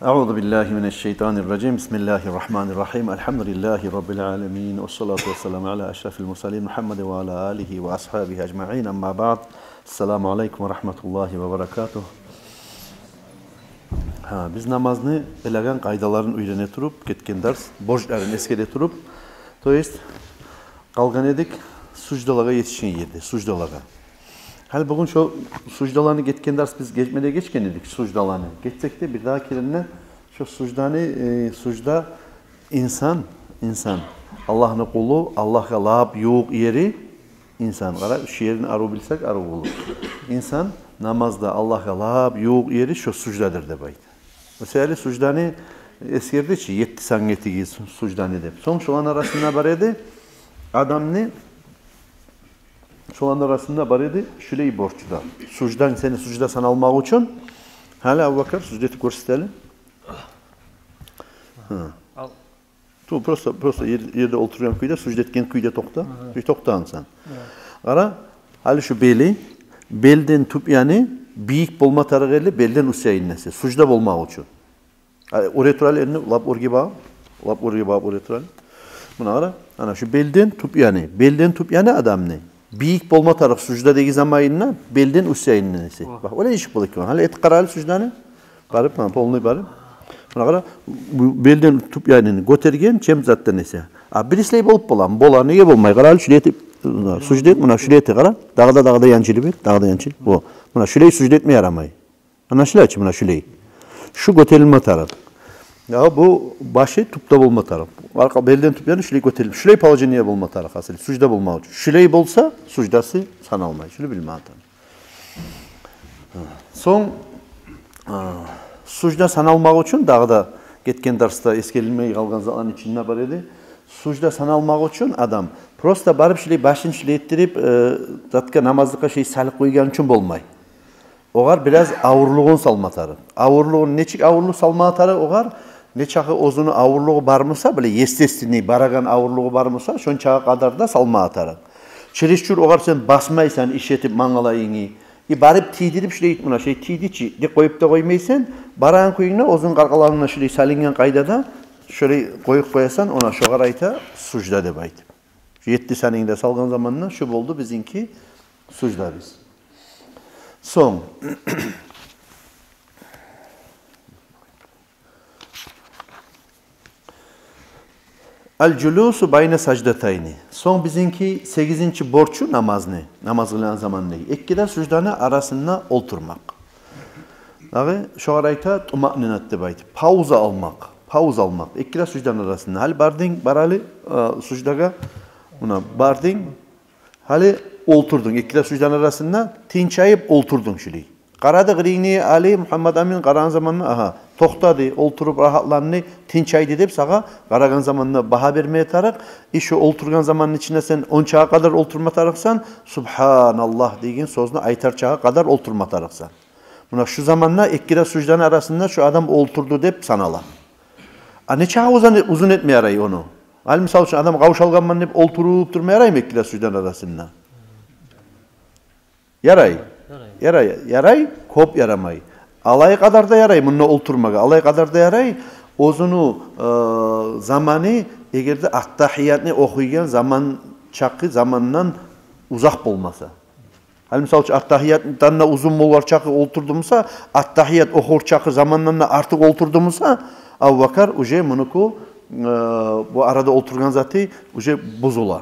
Euzu billahi mineşşeytanirracim. Bismillahirrahmanirrahim. Elhamdülillahi rabbil alamin. Vessalatu vesselamu ala eşrefil murselin Muhammed ve ala alihi ve ashabihi ecmaîn. Amma ba'd. Assalamu alaykum ve rahmetullahi ve berekatuh. Biz namazni bilagan qaydaların öyrene turup, ketken ders, borçların eskere turup, to есть kalgan edik sucdalaga yetişen yerde, sucdalaga. Hal bugün şu sucdalarını ketken ders biz geçmede geçken edik sucdalarını. Geçsek de bir daha kelime şu sucda insan Allah'ın kulu, Allah'a lab yok yeri insan. Qara şu yerini arı bilsek arı olur. İnsan namazda Allah'a lab yok yeri şu sucdadır de baydı. Mesela sucdanı eskerde ki 7 saniyeti sucdanı dep. Son şulan arasında var idi. Adam ne? Şulan arasında var idi. Şuleyi borçluda. Sucdan seni sucda sana almak için hala Abu Bakar sucdeti gösterelim. Al. Tu prosto yerde oturuyan kuyda sucdetken kuyda tokta. Bir tokta insan. Ara hali şu belden tup yani büyük bolma tarıgıyla belden usya nesi. Sucda bolmak için. Uretral elini lap orgi bağ uretral. Buna ara ana şu belden tup yani adam ne? Büyük bolma tarık sucda degi zamayınna belden usya nesi. Bak öyle işik bulık var. Hali et karalı sucdanı barıp man polnu barıp. Buna ara belden tup yani götergen çem zatta nesi. Birisle bolup bolan neye bolmay karalı şuleti sucdet buna şuleti kara. Dağda yançılı bir, dağda yançılı. Bu. Buna şuleyi sucdetme yaramay. Anlaşılıyor ki buna şuleyi. Şu göterilme taraf. Ya bu başı tupta bulma taraf. Arka belden tup yani şuleyi göterilme. Şuleyi palıcı niye bulma taraf asıl. Sucda bulma için. Şuleyi bolsa sucdası sana almay. Şunu bilme atan. Son sucda sana almak için dağda ketken derste eskerilmeyi kalgan zaman içinde var idi. Sucda sana almak için adam prosta barıp şuleyi başını şuleyi ettirip zatka namazlıka salık koygan için bolmay. Oğar biraz ağırlığın salmatarı. Ağırlığın neçik ağırlığı salmatarı oğar neçakı ozunu ağırlığı barmısa böyle yestesini baragan ağırlığı barmısa şon çağa kadar da salma atarı. Çirişçür oğar sen basmaysan işletip mangalayını barıp tidirip şuraya buna tidiçi de koyup da koymaysan baran koyuna ozun qarqalarına şuraya salingen qaydada şöyle koyup koyasan ona şoğar ayta sucda de baydı. 7 saniyede salgan zamanına şu oldu bizinki sucda biz. Son. El-culusu bayne sacdatayni. Son bizinki 8. borçu namaz ne? Namaz kılan zaman ne? İkide sucdanı arasında oturmak. Şu arayta tuma'ninat bayt. Pauza almak. İkide sucdanın arasında. Hal bardin barali sucdaga buna bardin hali olturdun. İkide sucdanın arasında tinçayıp olturdun şili. Qaradı qırini Ali Muhammed Amin qaran zamanına toxtadı, olturup rahatlanını tinçaydı deyip sağa qaragan zamanına baha vermeye tarıq. İşi olturgan zamanın içinde sen 10 çağa kadar olturma tarıqsan Subhanallah deyin sözünü aytar çağa kadar olturma tarıqsan. Buna şu zamanla ikkide sucdanın arasında şu adam olturdu deyip sanala. Ne çağa uzun etmeye yarayı onu. Al misal için adam qavuşalganman deyip olturup durmaya yarayı mı ikkide sucdanın arasında? Yaray, kop yaramay. Alay kadar da yaray, bununla olturmaga. Alay kadar da yaray, ozunu zamanı, eğer de attahiyatını okuygen zaman çakı zamandan uzak bolmasa. Hal misal için attahiyattan da uzun bolvar çakı olturdumsa, attahiyat okur çakı zamandan da artık olturdumsa, Abu Bakar uje bunuku bu arada oturgan zatı uje bozula.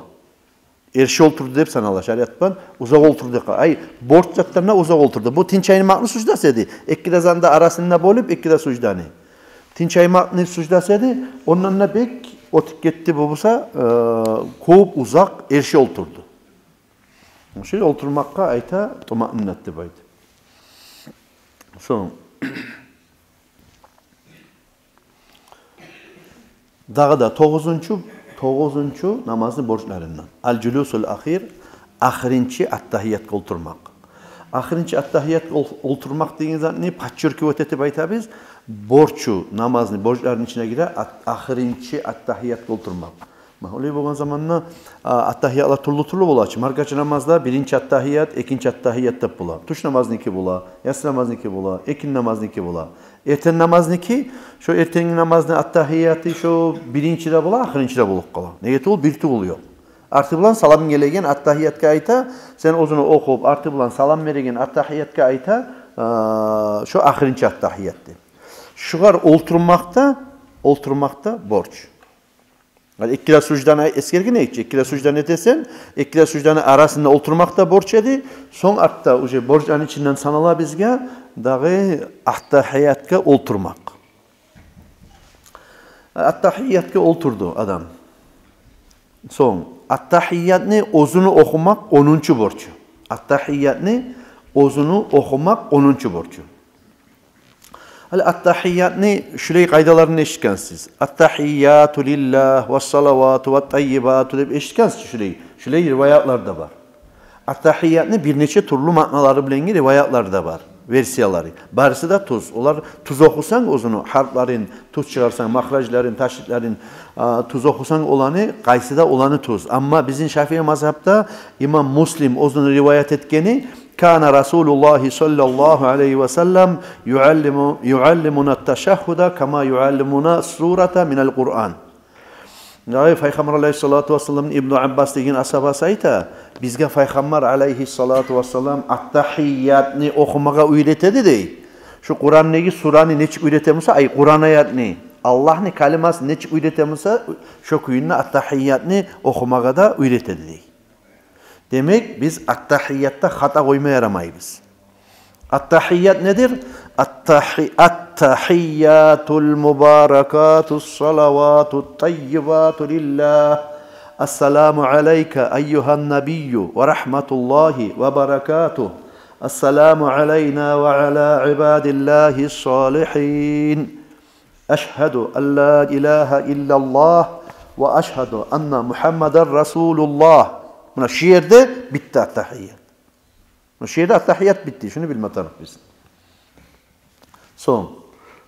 Erşi oturdu deyip sana Allah şariatban uzak oturdu. Ay borç zatlarına uzak oturdu. Bu tinçayın maklı sucdası edi. İkide zanda arasında bolup ikide sucdanı. Tinçayın maklı sucdası edi. Onunla bek otik gitti bubusa kovup uzak erşi oturdu. Şöyle oturmakka ayta tuma'ninat baydı. Son. Dağda 9. namazın borçlarından. Al-culusul ahir, ahirinci attahiyat oturmak. Ahirinci attahiyat oturmak dediğiniz zaman ne? Paççırkı öteti bayta biz borçu, namazın borçların içine girer, ahirinci attahiyat oturmak. Öyle bolan zamanla attahiyatlar turlu bolar. Markaçı namazda birinci attahiyat, ikinci attahiyat dep bolar. Tuş namazniki bolar, yatsı namazniki bolar, ekin namazniki bolar. Erten namazniki, şu ertengi namazın attahiyatı şu birincide bolar, ahirincide bolup kalar. Nege ol birti oluyor. Artı bilan salam gelegen attahiyatka ayta, sen ozunu okup artı bilan salam veregen attahiyatka ayta, şu ahirinci attahiyatı. Şugar olturmakta borç. Yani ikkila sucdana eskergine ekçi. Ikkila sucdan etesen, ikkila sucdanı arasında oturmakta borç edi. Son artta uje borçların içinden sanala bizge dağı attahiyatka olturmak. Attahiyatka olturdu adam. Son attahiyatni ozunu okumak 10. borcu. Attahiyatni ozunu okumak 10. borcu. Attahiyatni şurayı kaydalarını eşitkensiz. Attahiyyatu lillah ve salavatu ve tayyibatu deb eşitkensiz şurayı. Şurayı rivayatlarda var. Attahiyatni bir neçe turlu maknaları bilen rivayatlarda var. Versiyaları. Barısı da tuz. Onlar tuz okusan ozunu harflerin, tuz çıkarsan, mahrajların, taşritlerin tuz okusan olanı, kaysıda olanı tuz. Ama bizim Şafii mazhabda İmam Muslim ozunu rivayet etkeni Kana Rasulullah sallallahu aleyhi ve sellem yuallimuna teşahhuda kama yuallimuna surata minel Kur'an. Peygamber aleyhissalatu vesselam İbn Abbas degen ashabası ayta, bizge Peygamber aleyhissalatu vesselam attahiyyatni okumaga öğretedi dey. Şu Kur'an'daki surani neçik öğretemse, ay Kur'an ayatni, Allah'ni kaliması neçik öğretemse, şu kuyunna attahiyyatni okumaga da öğretedi dey. Demek biz attahiyyatta hata koyma yaramayız. Attahiyyat nedir? Attahiyyatul mübarakatus salavatut tayyibatu lillah. Esselamu aleyke eyyuhan nebiyyü ve rahmetullahi ve berekatuh. Esselamu aleyna ve ala ibadillahi salihin. Eşhedü en la ilahe illallah ve eşhedü enne Muhammeden Resulullah. Buna şiirde bitti attahiyyat. Şiirde attahiyyat bitti. Şunu bilme taraf biz. Son.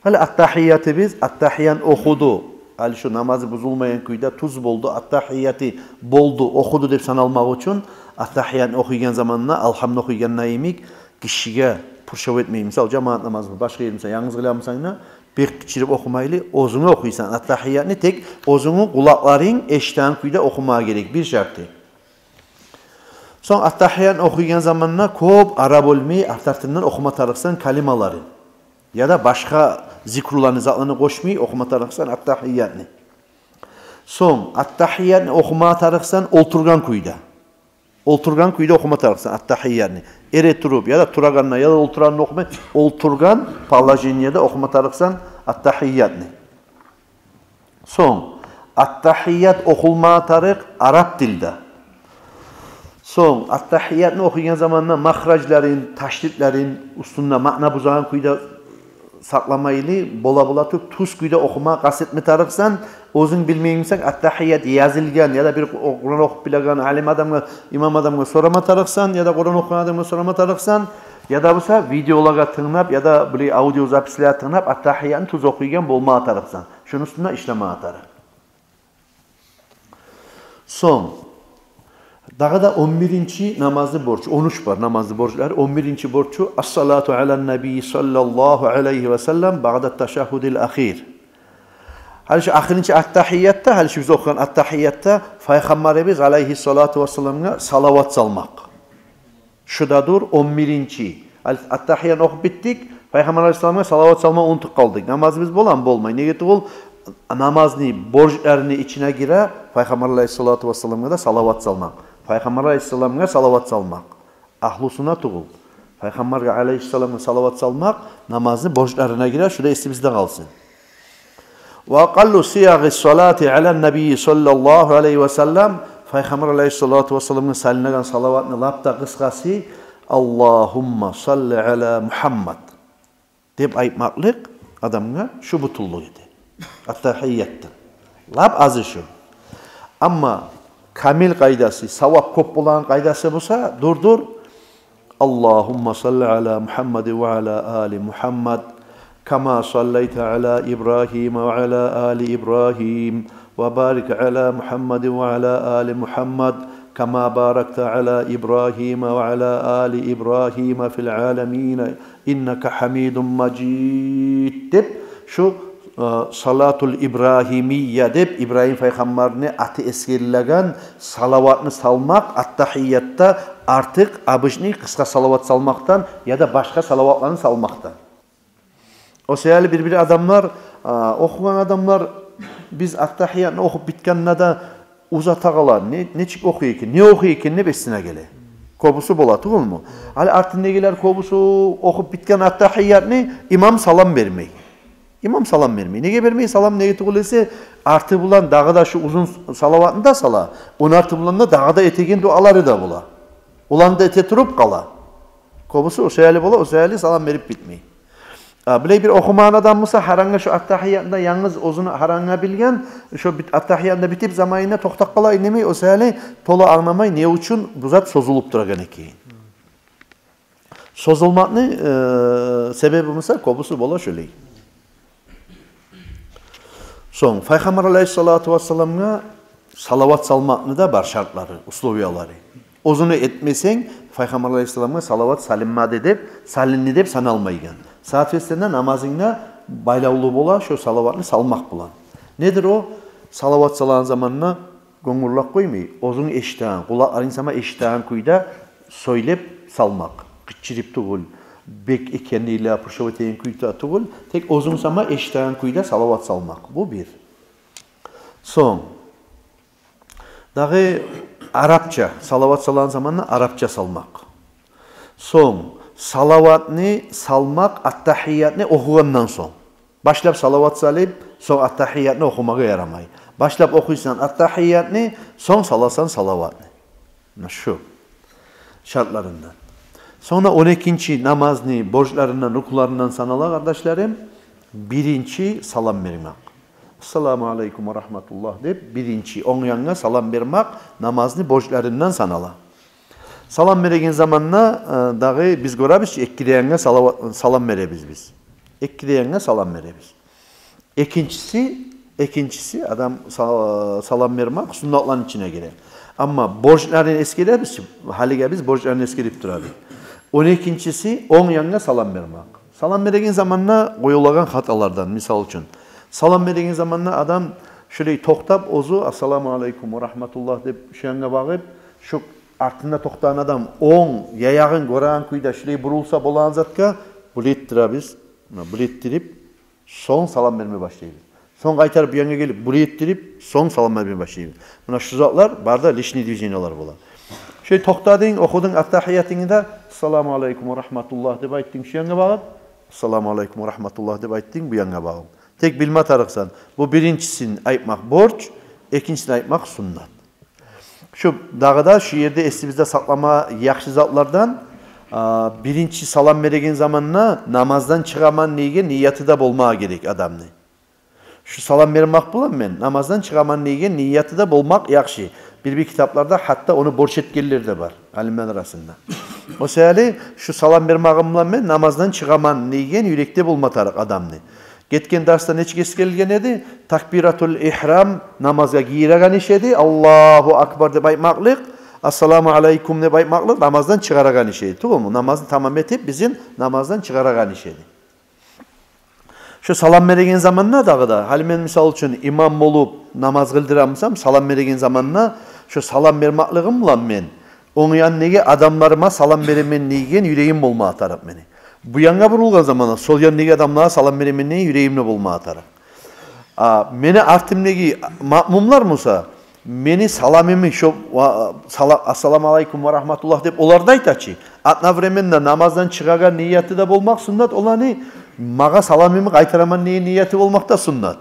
Hala attahiyyatı biz attahiyyan okudu. Hali şu namazı bozulmayan kuyda tuz boldu. Attahiyyatı boldu, okudu deyip sanalmak için attahiyyan okuygen zamanına alhamd okuygen nayimik kişiye pırşav etmeyi. Misal cemaat namazı başka yerimse yalnız kılamsan bir geçirip okumaylı ozunu okuysan. Attahiyyatını tek ozunu kulakların eşten kuyda okumaya gerek. Bir şartı. Son attahiyyan okuygen zamanına kop Arap olmayı artartından okuma tarıksan kalimaları. Ya da başka zikrularını, zatlarını koşmayı okuma tarıksan attahiyyanı. Son attahiyyanı okuma tarıksan olturgan kuyda. Olturgan kuyda okuma tarıksan attahiyyanı. Ere turup ya da turaganla ya da olturanını okumayı. Olturgan pallajiniyada okuma tarıksan attahiyyanı. Son attahiyyat okulma tarık Arap dilde. Son attahiyyatni okuyan zamanla mahrajların, taşritlerin üstünde makna buzağın kuyda saklamaylı bola tutup tuz kuyda okuma kasetmi tarıksan ozun bilmeyimsen attahiyyat yazılgan ya da bir Kur'an okup bilagan alim adamga, imam adamga sorama tarıksan ya da Kur'an okuyan adamga sorama tarıksan ya da busa videolaga tınlap ya da böyle audio zapisler tınlap attahiyyatni tuz okuygan bolma tarıksan. Şunun üstünde işleme atarı. Son daha da 11. namazı borç. 13 var namazı borçlar. 11. borcu as-salatu alan nebi sallallahu aleyhi ve sellem ba'da teşahhudil ahir. Hal şu ahirinci attahiyyatta, hal şu biz okuyan attahiyyatta Peygamberimiz aleyhissalatu vesselam'a salavat salmak. Şu da dur 11. Attahiyyan okup bittik. Peygamber aleyhissalam'a salavat salma unutup kaldık. Namazımız bolan bolmay. Ne getir ol? Namazını, borçlarını içine gire Peygamber aleyhissalatu vesselam'a da salavat salmak. Peygamber aleyhissalam'a salavat salmak. Ahlu sünnet ol. Peygamber aleyhissalam'a salavat salmak namazını borçlarına girer. Şurada istimizde kalsın. Ve aqallu siyagis salati alan nebi sallallahu aleyhi ve sellem Peygamber aleyhissalatu vesselam'ın salinegen salavatını lapta kıskası Allahumma salli ala Muhammed deyip ayıpmaklık adamına şu butulluğu idi. Attahiyyattır. Lap azı şu. Ama kamil kaydası, savap kop olan kaydası bulsa dur. Allahumma salli ala Muhammed ve ala ali Muhammed kama salleyte ala İbrahim ve ala ali İbrahim ve barik ala Muhammedin ve ala ali Muhammed kema barakta ala İbrahim ve ala ali İbrahim fil alemin inneke hamidun macid deb şu salatul İbrahimiyye deb İbrahim Peygamberine atı eskerlegen salavatını salmak at-tahiyyatta artık abışni kısa salavat salmaktan ya da başka salavatlarını salmaktan. O seyali bir adamlar okuyan adamlar biz at-tahiyyatını okup bitkenine de uzatağalar. Ne çık okuyor ki? Ne okuyor ki? Ne besine gele? Kobusu bolatı mu? Hali artık ne gelir kobusu okup bitken at-tahiyyatını imam salam vermeyi. İmam salam vermeyi. Nege vermeyi salam nege tuğulese artı bulan dağda şu uzun salavatını da sala. Onu artı bulan da dağda etegen duaları da bula. Ulan da ete turup kala. Kobusu o seyali bola, o seyali salam verip bitmeyi. Biley bir okuman adam mısa haranga şu at-tahiyyatında yalnız ozunu haranga bilgen şu at-tahiyyatında bitip zamanına toktak kala inemeyi o seyali tola anlamay ne uçun bu zat sozulup duragan ekeyin. Sozulmakını sebebi mısa kobusu bola şöyle. Son, Peygamber aleyhissalatu vesselam'a salavat salmakını da bar şartları, usluviyaları. Ozunu etmesen, Peygamber aleyhissalam'a salavat salinmad edip, salinni dep sanalmaygan. Saat vesinde namazına baylavulu bola, şu salavatını salmak bulan. Nedir o? Salavat salan zamanına gongurlak koymayı. Ozunu eşitağın, kulakların sama eşitağın kuyda söylep salmak. Kıçırıp tuğul. Bek ekeniyle pırşavateyin kuyta tuğul. Tek ozun sama eşitağın kuyda salavat salmak. Bu bir. Son. Dağı Arapça. Salavat salan zamanına Arapça salmak. Son. Salavatını salmak at-tahiyyatını okuğundan son. Başlap salavat salayıp son at-tahiyyatını okumağa yaramay. Başlap okuysan at-tahiyyatını son salasan salavatını. Şu şartlarından. Sonra 12. namazını borçlarından, rukularından sanala kardeşlerim. Birinci salam vermek. Esselamu aleyküm ve rahmetullah deyip birinci on yanına salam vermek namazını borçlarından sanala. Salam veregen zamanla dağı biz görəbiz ekkideyenine salam verebiz biz. Ekkideyenine salam verebiz. İkincisi adam salam vermek sünnatların içine girer. Ama borçlarını eskirebiz, halige biz borçlarını eskerip durarız. 12'si 10 yanına salam vermek. Salam veregen zamanla koyulagan hatalardan misal için. Salam veregen zamanla adam şöyle toktap ozu assalamu aleyküm ve rahmetullah deyip şu yanına bakıp şu артында тоқтаған адам оң яяғын көраған күйде шілей бұрылса болған затқа бұлеттірабыз, бұлеттіріп, соң салам бермей башлайбыз. Соң қайтарып яңа келіп бұлеттіріп, соң салам бермей башлайбыз. Мына шу затлар барда лишний движениялар болады. Шөй тоқтадың, оқудың ат-тахиятыңда ассаламу алейкум ва рахматуллах деп айттың шу яңа бағып, ассаламу алейкум ва рахматуллах деп айттың bu яңа бағып. Тек білме тарықсан. Bu birincisini aytmaq borç, ikincisini aytmaq sunnat. Şu dağda şu yerde estimizde saklama yaxşı zatlardan birinci salam veregen zamanına namazdan çıkaman neyge niyeti de bolmağa gerek adamını. Şu salam vermek bulan ben namazdan çıkaman neyge niyeti de bolmak yaxşı. Bir kitaplarda hatta onu borç etkiler de var alimler arasında. O seyali şu salam vermeğim bulan ben namazdan çıkaman neyge yürekte bulmatarak adamını. Getken derste neçik eskelgen edi? Takbiratul ihram namaza giyiregan iş edi. Allahu akbar de baytmaklık. Assalamu aleykum de baytmaklık. Namazdan çıkaragan iş edi. Tuğul mu? Namazı tamam etip bizim namazdan çıkaragan iş edi. Şu salam veregen zamanına dağıda. Halimen misal için imam olup namaz kıldıramsam salam veregen zamanına şu salam vermaklığım ulan men. Onu yan nege adamlarıma salam veremen negen yüreğim olma atarım beni. Bu yana vurulgan zamanda sol yanındaki adamlara salam veremen neyi yüreğimle bulma atarım. Meni artimdeki ma'mumlar musa meni salamimi şu assalamu aleykum ve rahmetullah deyip olarda aytaçı. Atna vremenle namazdan çıkagan niyeti de bulmak sünnet olanı mağa salamimi kaytaraman niyeti olmak da sünnet.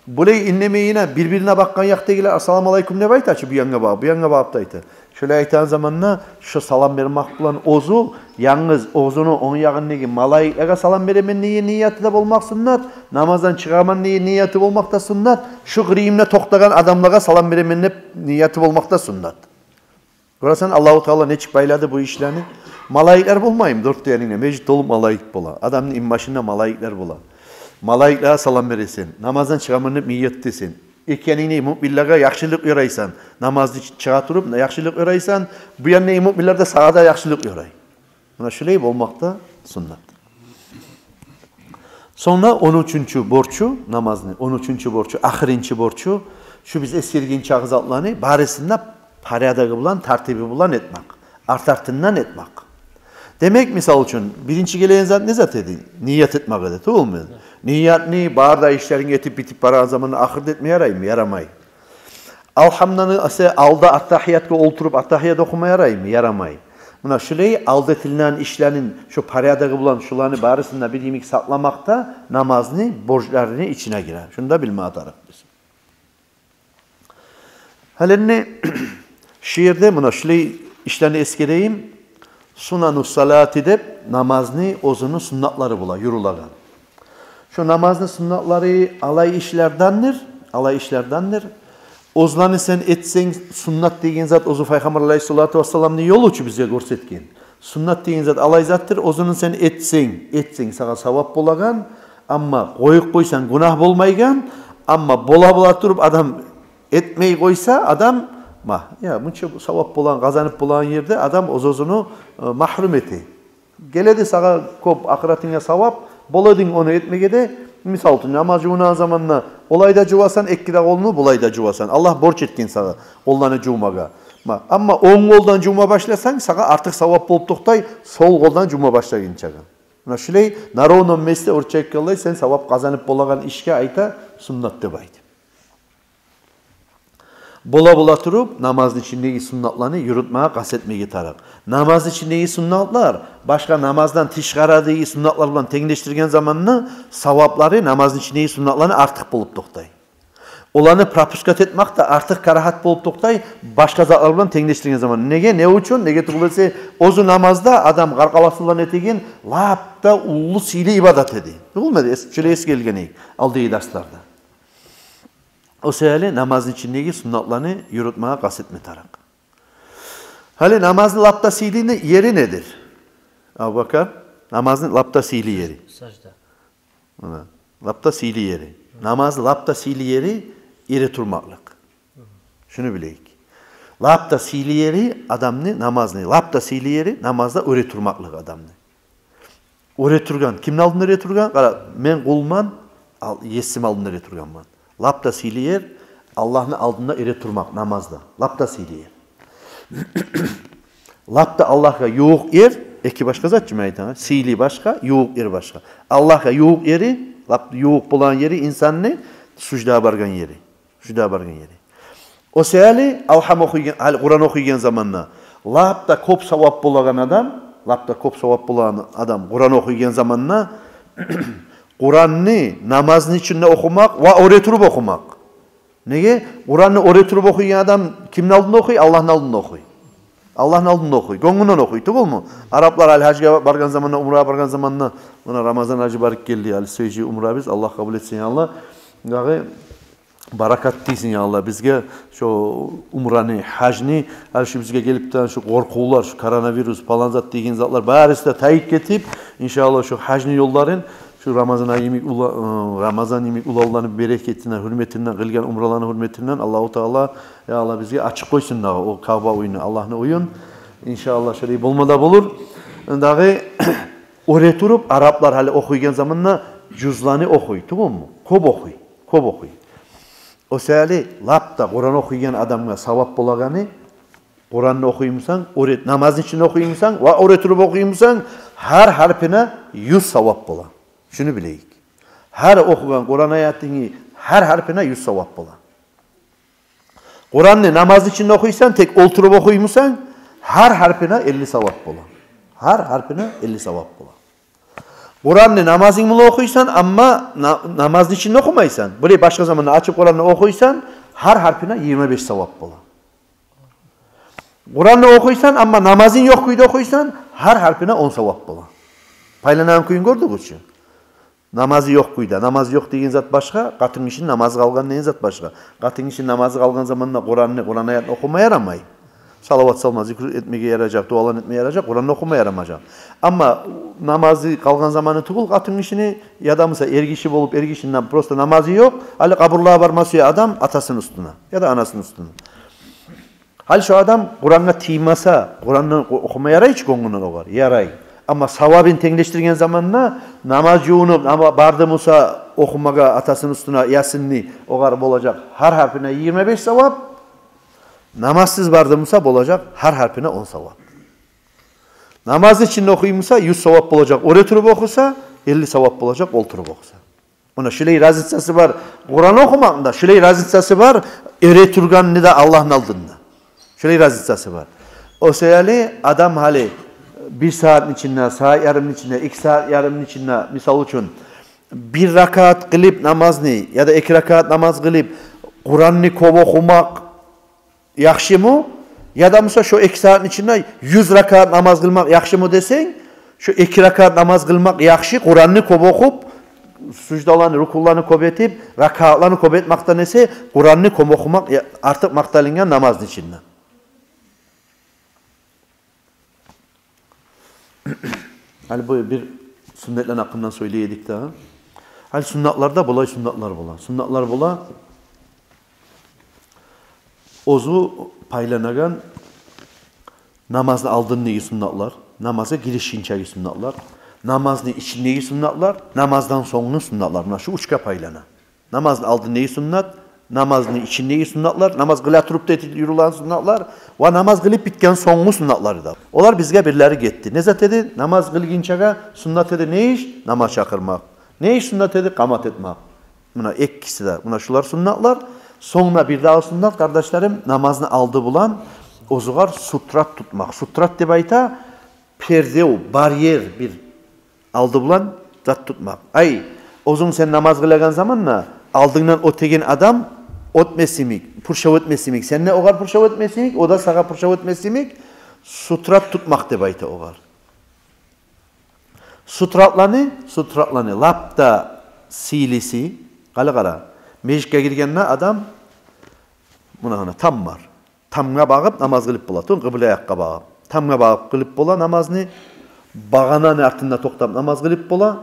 Böyle inlemeyine birbirine bakkan yaktegiler assalamu aleykum ne baytaçı bu yana bağıp da aytı. Şöyle aytan zamanla şu salam vermek bulan ozu, yalnız ozunu onun yağındaki malayiklere salam veremen niyeti de olmak sünnet, namazdan çıkaman niyeti olmak da sünnet, şu gıriyimle toktagan adamlara salam veremen niyeti olmak da sünnet. Görürsen Allah-u Teala ne çıkbayladı bu işlerini? Malayikler bulmayayım, dört diyenine, mecid olup malayik bula. Adamın imbaşında malayikler bula. Malayiklere salam veresin, namazdan çıkaman niyet desin. ekenini müminlerge yaxşılık yoraysan, namazı çığa turup yaxşılık yoraysan, bu yanne müminlerde sağa da yaxşılık yoray. Buna şöyle olmakta sünnet. Sonra 13. borçu namazını, 13. borçu, ahirinci borçu, şu biz eskergen çağız atlarını barisinde paradağı bulan, tertibi bulan etmek. Artartından etmek. Demek misal için birinci gelen zat ne zat edin? Niyet etmek edet, olmuyor. Niyet ne? Barda işlerin yetip bitip para zamanı ahirde etmeye yaray mı? Yaramay. Alhamdını alda attahiyatka oturup attahiyat okumaya yaray mı? Yaramay. Buna şöyle aldetilen işlerin şu paradağı bulan şularını barisinde bir yemek saklamakta namazını, borçlarını içine girer. Şunu da bilmeye atarız biz. Halini şiirde buna şöyle işlerini eskereyim. Sunanu salat edip namazını, ozunun sünnetleri bula, yürülagan. Şu namazını sünnetleri alay işlerdendir. Ozlanı sen etsen sünnet degen zat ozu Peygamber Aleyhissalatu vesselam'ın yolu uçu bize görsetken. Sünnet degen zat alay zattır. Ozunun sen etsen sana savap bolagan, ama koyup koysan günah bolmaygan, ama bola turup adam etmeyi koysa adam ya bunca savap bolan, kazanıp bolan yerde adam ozozunu mahrum eti. Geledi sana kop ahiretine savap, boladın onu etmeye de misal için namaz cuma zamanına olayda cuvasan ekkide kolunu bulayda cuvasan. Allah borç etkin sana kollarını cumaga. Ama on koldan cuma başlasan sana artık savap bolup toktay sol koldan cuma başlayın çagan. Buna şöyle naronon mesle orçak kılay sen savap kazanıp bolagan işke ayta sünnet de baydı. Bola turup namazın içindeki sünnetlerini yürütmeye kastetmeye tarak. Namaz içindeki sünnetler başka namazdan tişkaradığı sünnetlerle tengileştirgen zamanını savapları namazın içindeki sünnetlerini artık bulup toktay. Olanı propuskat etmek de artık karahat bulup toktay başka zatlarla tengileştirgen zaman. Nege ne uçun? Nege tıkılırsa ozu namazda adam karkalasılan etegin lapta ulu sili ibadet edi. Olmadı. Şöyle eski gelgeneyi aldığı derslarda. O sebeple namazın içindeki sünnetlerini yürütmeye kastetme tarak. Hali namazın lapta sili yeri nedir? Abu Bakar, namazın lapta sili yeri. Sajda. Lapta sili yeri. Namazın lapta sili yeri iri turmaklık. Şunu bileyik. Lapta sili yeri adamını namazını. Lapta sili yeri namazda iri turmaklık adamını. Iri turgan. Kimin aldın iri turgan? Men kulman, yesim aldın iri turgan man. Lapta sili yer, Allah'ın aldığında iri turmak namazda. Lapta sili yer. Lapta Allah'a yoğuk yer, eki başka zat cümleyden. Sili başka, yoğuk yer başka. Allah'a yoğuk yeri, lapta yoğuk bulan yeri insan ne? Sucda bargan yeri. Sucda bargan yeri. O sebeple Kur'an okuygen zamanla lapta kop savap bulagan adam, Kur'an okuygen zamanla Kur'an'ı namazın içinde okumak ve oraya turup okumak. Neye? Kur'an'ı oraya turup okuyan adam kimin aldığında okuyor? Allah'ın aldığında okuyor. Allah'ın aldığında okuyor. Gönlünden okuyor. Değil mi? Araplar al-hacca bargan zamanla, umraya bargan zamanla buna Ramazan hacı barik geldi. Al-Seyci umra biz. Allah kabul etsin ya Allah. Barakat değilsin ya Allah. Bizge şu umranı, hacni, şu bizge gelip de şu korkular, şu koronavirüs falan zat degen zatlar barisi de tayit getip inşallah şu hacni yolların şu Ramazan yemek ulallarının bereketinden, hürmetinden, kılgan umralarının hürmetinden Allahu Teala ya Allah bize açık koysun da o Kaaba oyunu Allah'ına uyun. İnşallah şöyle bulmada bulur. Dağı oraya turup Araplar hali okuygen zamanla cüzlanı okuy, tamam mı? Kob okuy. O sebeple lapta Kur'an okuygen adamga savap bolaganı Kur'an'ı okuyumsan, namazın içinde okuyumsan ve oraya turup okuyumsan her harfine 100 savap bola. Şunu bileyik. Her okuyan Kur'an ayetini her harfine 100 savap bola. Kur'an'ı namaz içinde okuysan, tek oturup okuyumsan her harfine 50 savap bola. Her harfine 50 savap bola. Kur'an'ı namazın mı okuysan ama namazın içinde okumaysan, burayı başka zamanda açıp Kur'an'ı okuysan her harfine 25 savap bola. Kur'an'ı okuysan ama namazın yok kuydu okuysan her harfine 10 savap bola. Paylanan kuyun gördük için. Namazı yok kuyda. Namaz yok degen zat başka, katın için namazı kalgan degen zat başka. Katın için namazı kalgan zamanında Kur'an ayetini okumaya yaramay. Salavat salma, zikir etmeye yarayacak, dualan etmeye yarayacak, Kur'an okuma yaramayacak. Ama namazı kalgan zamanı tıkıl, katın işini ya da mesela ergişi olup ergişinden prosta namazı yok. Hali kaburluğa varması adam atasının üstüne ya da anasının üstüne. Hal şu adam Kur'an'a tiymasa, Kur'an'ı okuma yaray hiç konğundan oğar, yaray. Ama savabın tengleştirgen zamanla namaz yoğunup ama bardı Musa okumaga atasının üstüne Yasinni oğar olacak. Her harfine 25 savab. Namazsız bardı Musa olacak. Her harfine 10 savab. Namaz için okuyumsa 100 savab olacak. Oraya turup okusa 50 savab olacak. Olturup okusa. Ona şöyle razıtsası var. Kur'an okumakta şöyle razıtsası var. Ere turganını da Allah'ın aldığında. Şöyle razıtsası var. O seyali adam hali 1 saatin içinde, saat yarımın içinde, 2 saat yarımın içinde misal için 1 rakat kılıp namazını ya da 2 rakat namaz kılıp Kur'an'ı okumak yaxşı mı? Ya da mesela şu 2 saatin içinde 100 rakat namaz kılmak yaxşı mı desen, şu 2 rakat namaz kılmak yaxşı, Kur'an'ı okup sucdalarını, rukullarını kobetip, rakatlarını kobetmaktan ise Kur'an'ı okumak artık maktalingen namazın içinde. Hani bu bir sünnetler hakkından söyleyedik daha. Hani sünnetlarda bulay sünnetler bula. Sünnetler bula ozu paylanagan namazını aldığındaki sünnetler, namaza girişinçeki sünnetler, namazını içindeki sünnetler, namazdan sonunu sünnetler. Buna şu uçka paylana. Namazını aldığındaki sünnet, namazını içindeki sünnetler, namaz kıla turup da yürülen sünnetler ve namaz kılıp bitken sonunu sünnetleri da. Onlar bizge birleri gitti. Ne zat dedi? Namaz kılginçaga sünnet dedi ne iş? Namaz çakırmak. Ne iş sünnet dedi? Kamat etmek. Buna ikkisi de. Buna şular sünnetler. Sonra bir daha sünnet kardeşlerim namazını aldı bulan ozuğar sutrat tutmak. Sutrat deb ayta perde, bariyer bir aldı bulan zat tutmak. Ay ozun sen namaz kılagan zamanla aldığından o tegen adam ötmesimik, purşav ötmesimik. Sen ne oğar purşav ötmesimik, o da sağa purşav ötmesimik. Sutrat tutmak deb ayta oğar. Sutratlanı lapta silisi, qara. Mecik'e girgenine adam buna tam var. Tamga bağıp namaz kılıp bola. Kıble ayakka bağıp. Tamga bağıp kılıp bola namazını bağanan artında toktap namaz kılıp bola.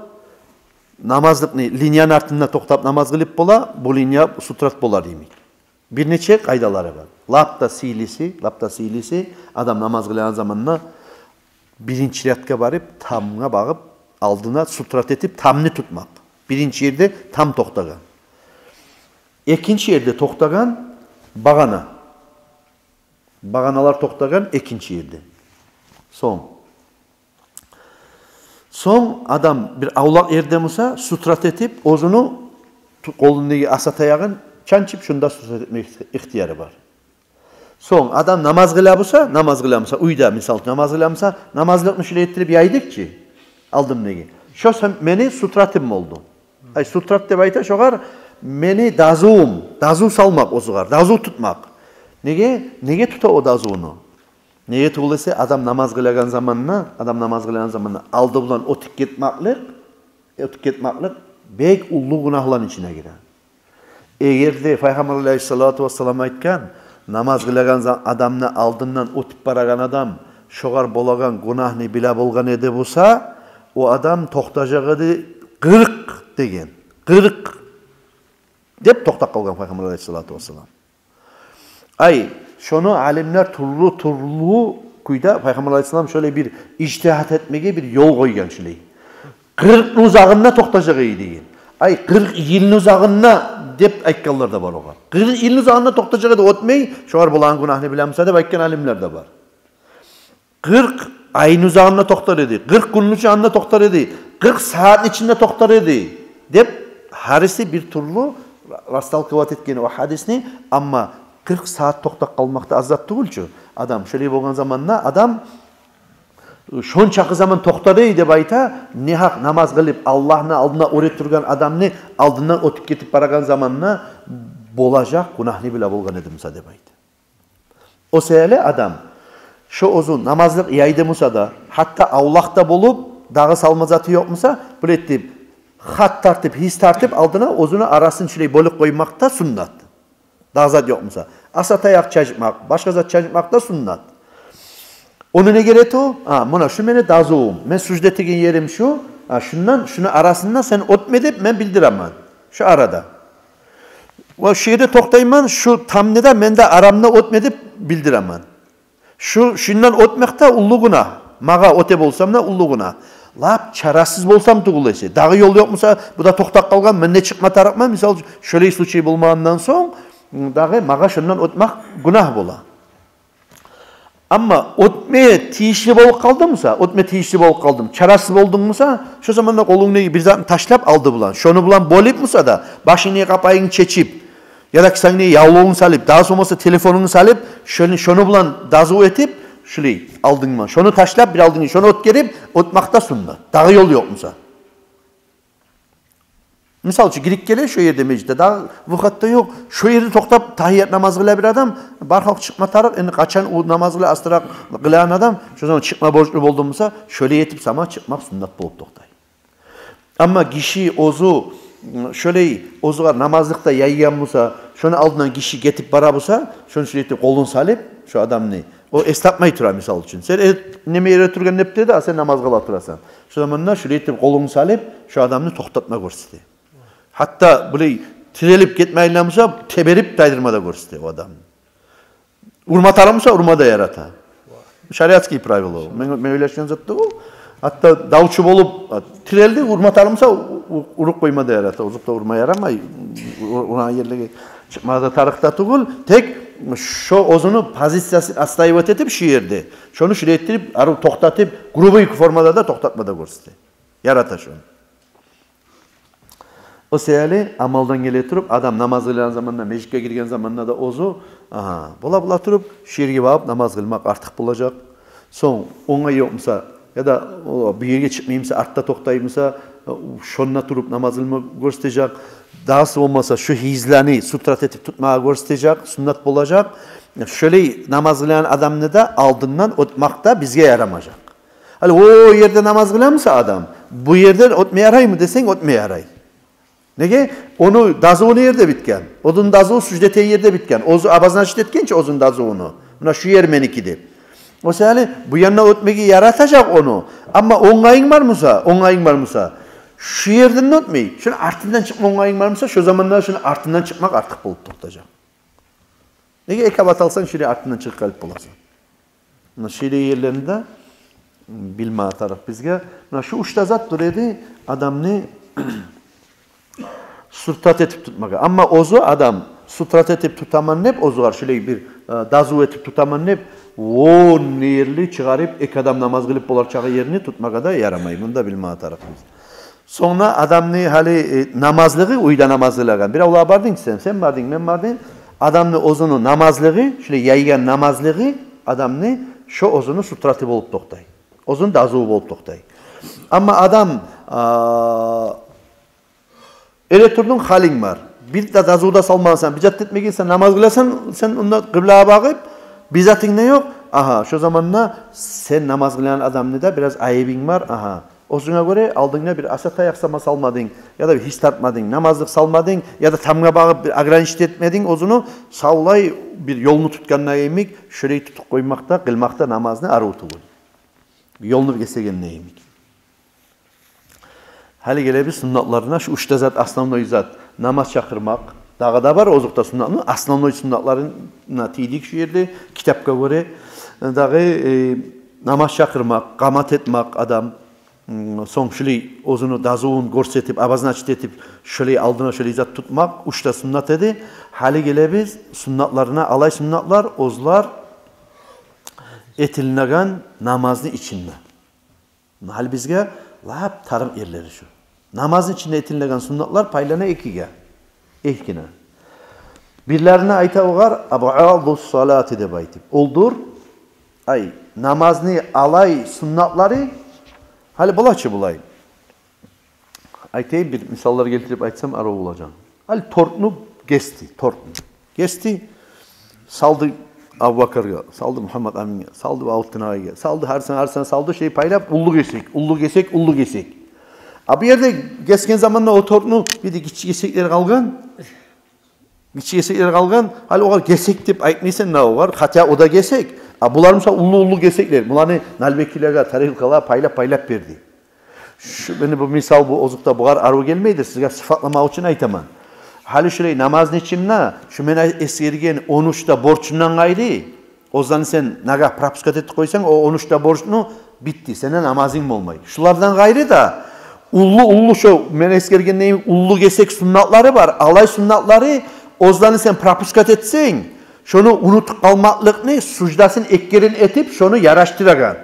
Namazlıkını linyanın artında toktap namaz kılıp bola. Bu linya sutrat bolar demek. Bir neçe kaydaları var. Lapta silisi adam namaz kılayan zamanla birinci riyatga barıp tamga bağıp aldığına sutrat etip tamni tutmak. Birinci yerde tam toktagan. İkinci yerde toktagan bağana. Bağanalar toktagan ikinci yerde. Son adam bir avlak yerde musa sutrat etip ozunu kolundaki asat ayağın çançıp şunda sutrat etmek ihtiyarı var. Son adam namaz kılamsa uyda misal namaz kılamsa namazlıkını şöyle ettirip yaydık ki aldım negi. Şu meni sutratım oldu. Ay sutrat deb ayta şoğar meni dazu salmak ozuğar, dazu tutmak. Nege tuta o dazuunu? Nege tuğulese adam namaz kılagan zamanına aldı bulan o tüketmaklık bek ullu günahların içine girer. Eğer de Peygamber Aleyhissalatu vesselam aytkan namaz kılagan adamını aldığından o tip baragan adam şoğar bolagan günahını bile bolgan edi bulsa o adam toktacağı 40 degen. 40 dep toktap kalgan Peygamber Aleyhissalatu vesselam. Ay şunu alimler turlu kuyda Peygamber Aleyhisselam şöyle bir ictihat etmeye bir yol koygan şöyle. 40 uzağına toktacağı deyin. Ay 40 yılın uzağına dep aytkanlar da var oğa. 40 yılın uzağına toktacağı da ötmey, şoğar bolan günahını bilemse de aytkan alimler de var. 40 ayın uzağına toktar edi. 40 günün uzağına toktar edi. 40 saat içinde toktar edi. Dep harisi bir turlu rastal kıvat etkeni o hadisini ama 40 saat toktak kalmakta azat değil. Adam şöyle bolgan zamanla adam şonçakı zaman toktadı deb ayta nihak namaz kılıp Allah'ın aldına öğret turgan adamını aldından ötüp ketip baragan zamanla bolacak günahını bile bolgan edimsa deb ayta. O seyale adam şu ozun namazlık yaydı musa da hatta avlakta bolup dağı salmazatı yok musa bu etip hat tartıp his tartıp aldına ozunu arasını şöyle bölük koymakta sünnet. Daha zat yok musa? Asa tayak çajmak, başka zat çajmak da sunnat. Onu ne gerek o? Buna şu mene dazoğum. Men sucdet egen yerim şu. Şunu arasından sen otmedip men bildiremem. Şu arada. O şehirde toktayman şu tam ne de men de aramda otmedip bildiremem. Şundan otmakta ullu günah. Mağa ote bolsam da ullu günah. Lap çarasız bolsam tuğulaysa. Dağı yol yok musa? Bu da toktak kalgan. Men ne çıkma tarakman. Misal şöyle случай bulmağından son dağı mağa şundan otmak günah bola. Ama otmaya tiyişli bolup kaldı mısa? Otmaya tiyişli bolup kaldım. Çarasız oldun musa? Şu zamanda kolunu bir zaten taşlap aldı bulan. Şunu bulan bolip musa da başını kapayını çeçip ya da sen yavluğunu salıp daha sonrası telefonunu salıp şunu bulan dazu etip şöyle aldın mı? Şunu taşlap bir aldın. Şunu ot gerip otmakta sunma. Dağı yol yok musa? Misal için girik gele şu yerde mecliste. Daha vukatta yok. Şu yerde toktap tahiyyat namazı kıla bir adam. Barhak çıkma tarık. Kaçan o namazı kıla astırak kılayan adam. Şu zaman çıkma borçlu olduğumuzda şöyle yetip sama çıkmak sünnet bulup toktay. Ama kişi ozu şöyle ozuğa namazlıkta yayyan musa şunu aldığından kişi getip bara busa şunu şöyle kolun salıp şu adam ne? O esnatmayı tura misal için. Sen neme yere turgan nepte de sen namaz kıla turasan. Şu zamanlar şöyle kolunu salıp şu adamını toktatma görsün. Hatta böyle tirelip gitmeyinlemse teberip taydırmada görsün o adam. Urma taramsa urma da yarata. Şariatski pravilo. Men öyle şeyler zattı o. Hatta davçı bolup tireldi urma taramsa uruk koyma da yarata. Uzukta urma yaramay. Ona yerlege çıkmada tarıkta tuğul. Tek şu ozunu pozisyası astayvat etip şiirdi. Şunu şöyle ettirip arı toktatıp grubu yıkı formada da toktatmada görsün. Yarata şunu. O seyali amaldan gele turup adam namaz kılan zamanında mecliske girgen zamanında da ozu bula turup şiirge bağıp namaz kılmak artık bulacak. Son ona yokmasa ya da bir yere çıkmayımsa artta toktayımsa şonuna turup namaz kılmak gösterecek. Dahası olmasa şu hizlani sutrat etip tutmaya gösterecek. Sünnet bulacak. Şöyle namaz kılan adamını da aldığından otmak da bizge yaramayacak. Hani o yerde namaz kılansa adam bu yerde otmaya yaray mı desen otmaya yaray. Nege? Onu dazuğunu yerde bitken. Odun dazuğu sücdete yerde bitken. Ozu abazına şiddetkençe ozun dazuğunu. Buna şu yer menikidi. O seyali bu yanına ötmeyi yaratacak onu. Ama onayın var mısa? Şu yerden ötmeyi. Şunu artından çıkma onayın var mısa? Şu zamanlar şunu artından çıkmak artık bulup tutacak. Nege ekabat alsan şöyle artından çıkıp kalıp bulasın. Şöyle yerlerinde bilme taraf bizge. Şu uçta zat duredi adam ne? Sutrat etip tutmak. Ama ozu adam sutrat etip tutaman nep ozu var. Şöyle bir dazu etip tutaman nep o nerli çıkarıp ek adam namaz kılıp bolacağı yerini tutmaka da yaramayı. Bunu da bilme tarafımız. Sonra adam ne hali namazlığı uyda namazlığı. Bir ola bardın ki sen bardın ben bardın. Adam ne ozunu namazlığı şöyle yaygan namazlığı adam ne şu ozunu sutratı bolup toktay. Ozun dazu bolup toktay. Ama adam elektrodun halin var. Bir de dazuda salmansan, bizzat etmegen sen namaz kılasan, sen onda kıblaya bakıp bizzatın ne yok? Şu zamanla sen namaz kılan adam ne de biraz ayıbın var. Osuna göre aldığında bir asata yaksama salmadın ya da bir his tartmadın, namazlık salmadın ya da tamga bakıp bir agranişt etmedin, ozunu savlay bir yolunu tutkanına eğimik, şöyle tutup koymakta, kılmakta namazını arı utuğun. Yolunu kesegen ne eğimik. Hali gelebilir sünnatlarına şu uçta zat aslanlı zat namaz çakırmak. Dağda var ozukta sünnatlı. Aslanlı sünnatlarına tiydik şu yerde kitapka göre. Dağı namaz çakırmak, qamat etmek adam. Son şöyle ozunu dazuğun görsetip, abazını açıt etip şöyle aldığına şöyle zat tutmak uçta sünnat edi. Hali gelebilir sünnatlarına alay sünnatlar, ozlar etilinagan namazın içinde. Hali bizge lap tarım yerleri şu. Namazın içinde etilinen sünnetler paylana ikiga. Ehkine. Birlerine ayta oğar, abu'adus salati de baytip. Oldur, namazını alay sünnetleri, hali bulaçı bulay. Aytayım bir misalları getirip aytsam ara olacağım. Hali tortunu gesti, saldı Abu Bakar'a, saldı Muhammed Amin'e, saldı Avuttin Ağa'ya, saldı her sene saldı şeyi paylap, ullu gesek. Bir yerde geçken zamanla o torunu bir de küçük gesekleri kalgan, Kichik kesekler kalgan, hali oğa kesek dep aytmaysan ne var? Hatta o da kesek. Bular mesela ullu kesekler. Bularni nalbekilerge, tarihkalar paylap berdi. Beni bu misal bu ozukta buğar arı gelmeydir. Sizge sıfatlamak için aytaman. Hali şurayı namazın içinde şu mena esirgen 13'ta borçundan gayrı o zaman sen naga propuskat etip koysan o 13'ta borçunu bitti. Senin namazın mı olmayı. Şulardan gayrı da ullu şu mena esirgen neyim ullu gesek sünnatları var. Alay sünnatları o zaman sen propuskat etsen şunu unutup kalmaklık ne? Sucdasın ekkerin etip şunu yaraştıragan.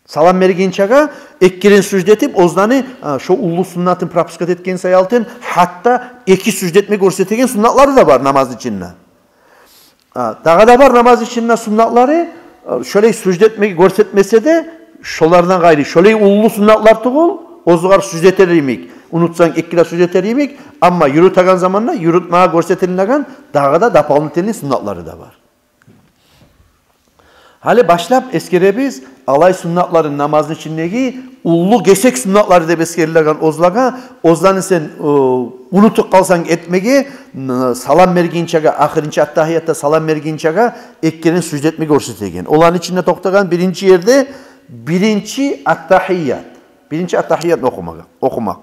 Salam merginçaga ekkirin sücdetip ozdani şu ullu sünnatın propuskat etken sayaltın hatta iki sücdetme görsetegen sünnatları da var namaz içinde. Dağa da var namaz içinde sünnatları şöyle sücdetmeyi görsetmese de şolardan gayri şöyle ullu sünnatlar tuğul ozgar sücdeteriymek. Unutsan ekkila sücdeteriymek ama yürütagan zamanla yürütmeye görsetiligen dağa da dapalnitelinin sünnatları da var. Hali başlap eskerebiz alay sünnatların namazın içindeki ullu gesek sünnatları da eskerilen ozlaga ozlanı sen unutup kalsan etmege salam merginçaga ahirinci attahiyatta salam merginçaga ekkenin sücdetme görsetegen. Olan içinde toktagan birinci yerde birinci attahiyat. Birinci attahiyat okumak.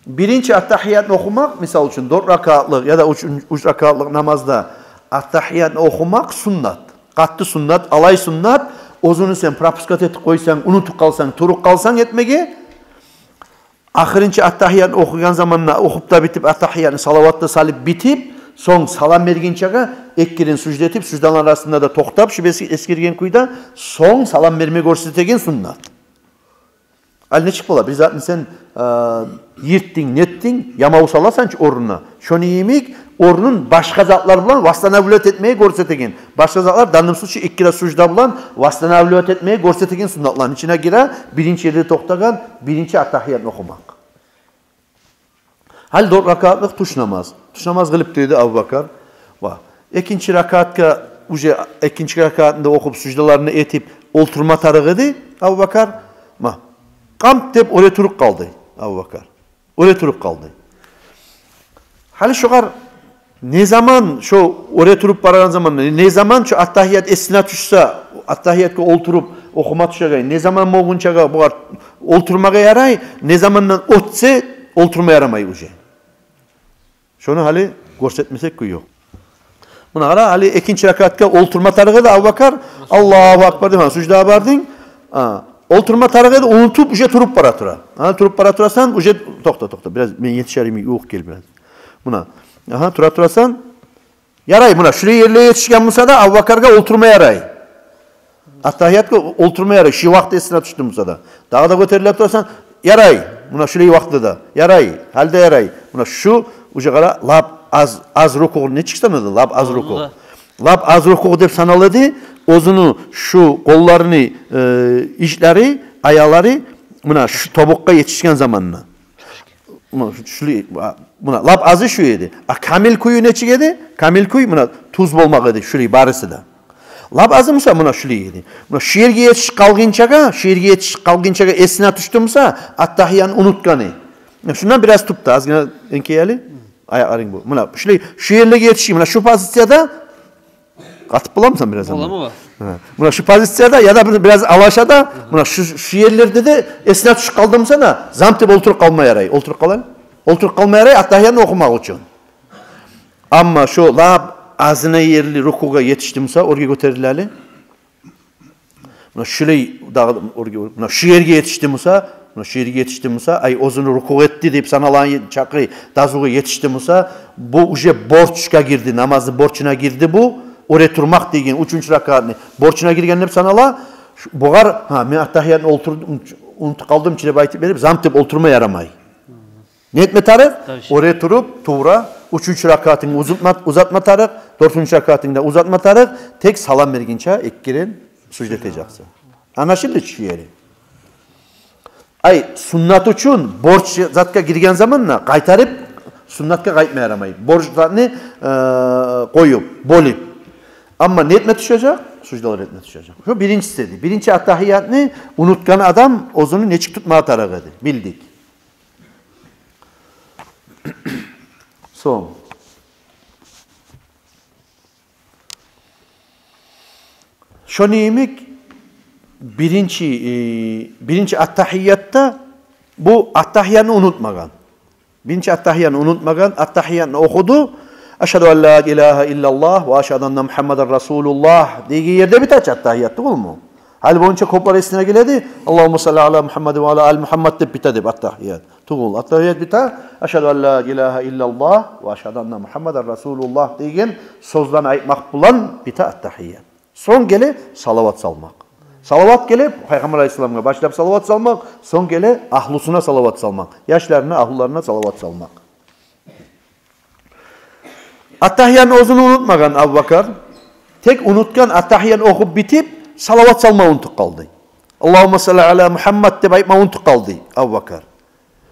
Birinci attahiyat okumak misal için 4 rakatlık ya da 3 rakatlık namazda attahiyat okumak sünnat. Katlı sünnat, alay sünnat, ozunu sen propuskat etip koysan, unutup kalsan, turuk kalsan etmege, ahirinci attahiyat okuyan zamanla okup da bitip, attahiyatını salavatla salip bitip, son salam merginçaga ekkirin sücdetip, sücdanlar arasında da toktap, şu eskirgen kuyda, son salam verme görsetegen sünnat. Al ne çık bola? Bir zaten sen yirttin, nettin, yamağı salasan oruna. Şunu yemek, orunun başka zatlar bulan vastanavliyat etmeye görsetegen. Başka zatlar danımsızçı ikkira sucda bulan vastanavliyat etmeye görsetegen sünnatların içine gira birinci yerde toktagan birinci attahiyatını okumak. Hal 4 rakatlık tuş namaz. Tuş namaz kılıp dedi Abu Bakar. İkinci rakatka ikinci rakatında okup sucdalarını etip olturma tarıgıdı Abu Bakar. Kamp dep oraya turuk kaldı Abu Bakar. Oraya turuk kaldı. Hali şoğar ne zaman şu oraya turup baragan zaman ne zaman şu attahiyat esine tuşsa attahiyatga olturup okuma tuşagay ne zaman moğunçaga bu olturmaga yaray ne zamandan otse olturma yaramay uje. Şunu hali görsetmesek ki yok. Buna ara hali ikinci rakatka olturma tarıgı da Abu Bakar Allahu Akbar demen sucda bardın. Olturma tarıgı da unutup uje turup baratura. Turup baraturasan uje tokta biraz ben yetişerim yok gel biraz. Buna turasan yaray buna şuraya yerlere yetişken Musa da Abu Bakar'ga olturma yaray. Attahiyatga olturma yaray. Şu vakti esine tuttu Musa da. Daha da göterilip turasan yaray. Buna şuraya vakti da yaray. Halde yaray. Buna şu uca kara lab az ruku ne çıksa mıydı? Lab az ruku. Lab az ruku dep sanaladı. Ozunu şu kollarını işleri ayakları buna şu tobukka yetişken zamanına. Buna lab azı şu yedi. Kamil kuyu ne çıkedi? Kamil kuyu buna tuz bolmak edi. Şurayı barısı da. Lab azı mısa buna şurayı yedi. Buna şiirge yetiş kalgınçaga esine tuştumsa attahiyan unutkanı. Şundan biraz tuttu. Az gene enkeyeli. Ayakların bu. Buna şiirle yetişeyim. Buna şu pozisyada katıp bulamsan biraz. Bulamı var. Buna şu pozisyada ya da biraz alaşada buna şu yerlerde de esnaf tuş kaldımsa da zamtip oturup kalma yaray. Oturup kalan. Oturup kalma yaray attahiyanı okumak için. Ama şu lab azına yerli rukuga yetiştimse oraya göterileli. Buna şurayı dağıldım oraya. Buna şu yerge yetiştimse ay ozunu ruku etti deyip sanalan çakı dazuga yetiştimse bu uje borçka girdi. Namazı borçuna girdi bu. Oraya turmak degen 3. rakatını borçuna girgen hep sanala buğar men attahiyatını oturdum unutup kaldım içine baytip verip zamtip oturma yaramay. Ne etme tarık? Oraya turup tuğra 3. rakatını uzatma tarık 4. rakatını uzatma tarık tek salam verginçe ekkiren sucdeteceksin. Anlaşıldı şu yeri. Ay sunnat için borç zatka girgen zamanla kaytarıp sunnatka kaytma yaramay. Borçlarını koyup bolip ama ne etme düşecek? Sucdalar etme düşecek. Şu birincisi dedi. Birinci attahiyatını unutkan adam ozunu neçik tutmaya tarakadı. Bildik. So'ng şonimik birinci attahiyyatta bu attahiyyanı unutmagan. Birinci attahiyyanı unutmagan, attahiyyanı okudu. Eşhedü en la ilahe illallah ve eşhedü enne Muhammeden Resulullah degi yerde biter attahiyyattı ol mu? Hal boyunca kopar esine geledi. Allahumme salli ala Muhammed ve ala al Muhammed deb bitadi attahiyyat. Tuğul attahiyyat biter. Eşhedü en la ilahe illallah ve eşhedü enne Muhammeden Resulullah degen sözlerini aytmak bulan biter attahiyyat. Son gele salavat salmak. Salavat gelip Peygamber Aleyhisselam'a başlayıp salavat salmak, son gele ahlusuna salavat salmak. Yaşlarına, ahlularına salavat salmak. Attahiyyanın özünü unutmagan Abu Bakar. Tek unutkan attahiyyanı okup bitip salavat salma unutup kaldı. Allahumme salli ala Muhammed de aytma unutup kaldı Abu Bakar.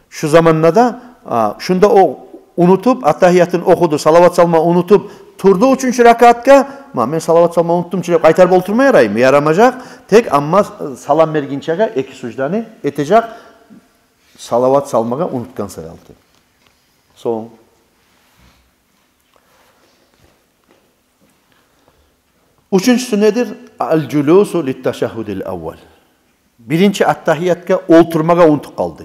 Şu zamanla da şunda o unutup attahiyyatını okudu, salavat salma unutup turdu 3. rakatka. Men salavat salma unuttum çilep qaytarıp olturmayarayım. Yaramacak. Tek amma salam berginçaga eki sujdani etecek. Salavat salmaga unutkan sayaldı. Son. Üçüncüsü nedir? Al-culusu lit-teşehhudil evvel. Birinci attahiyyatka olturmaga unutup kaldı.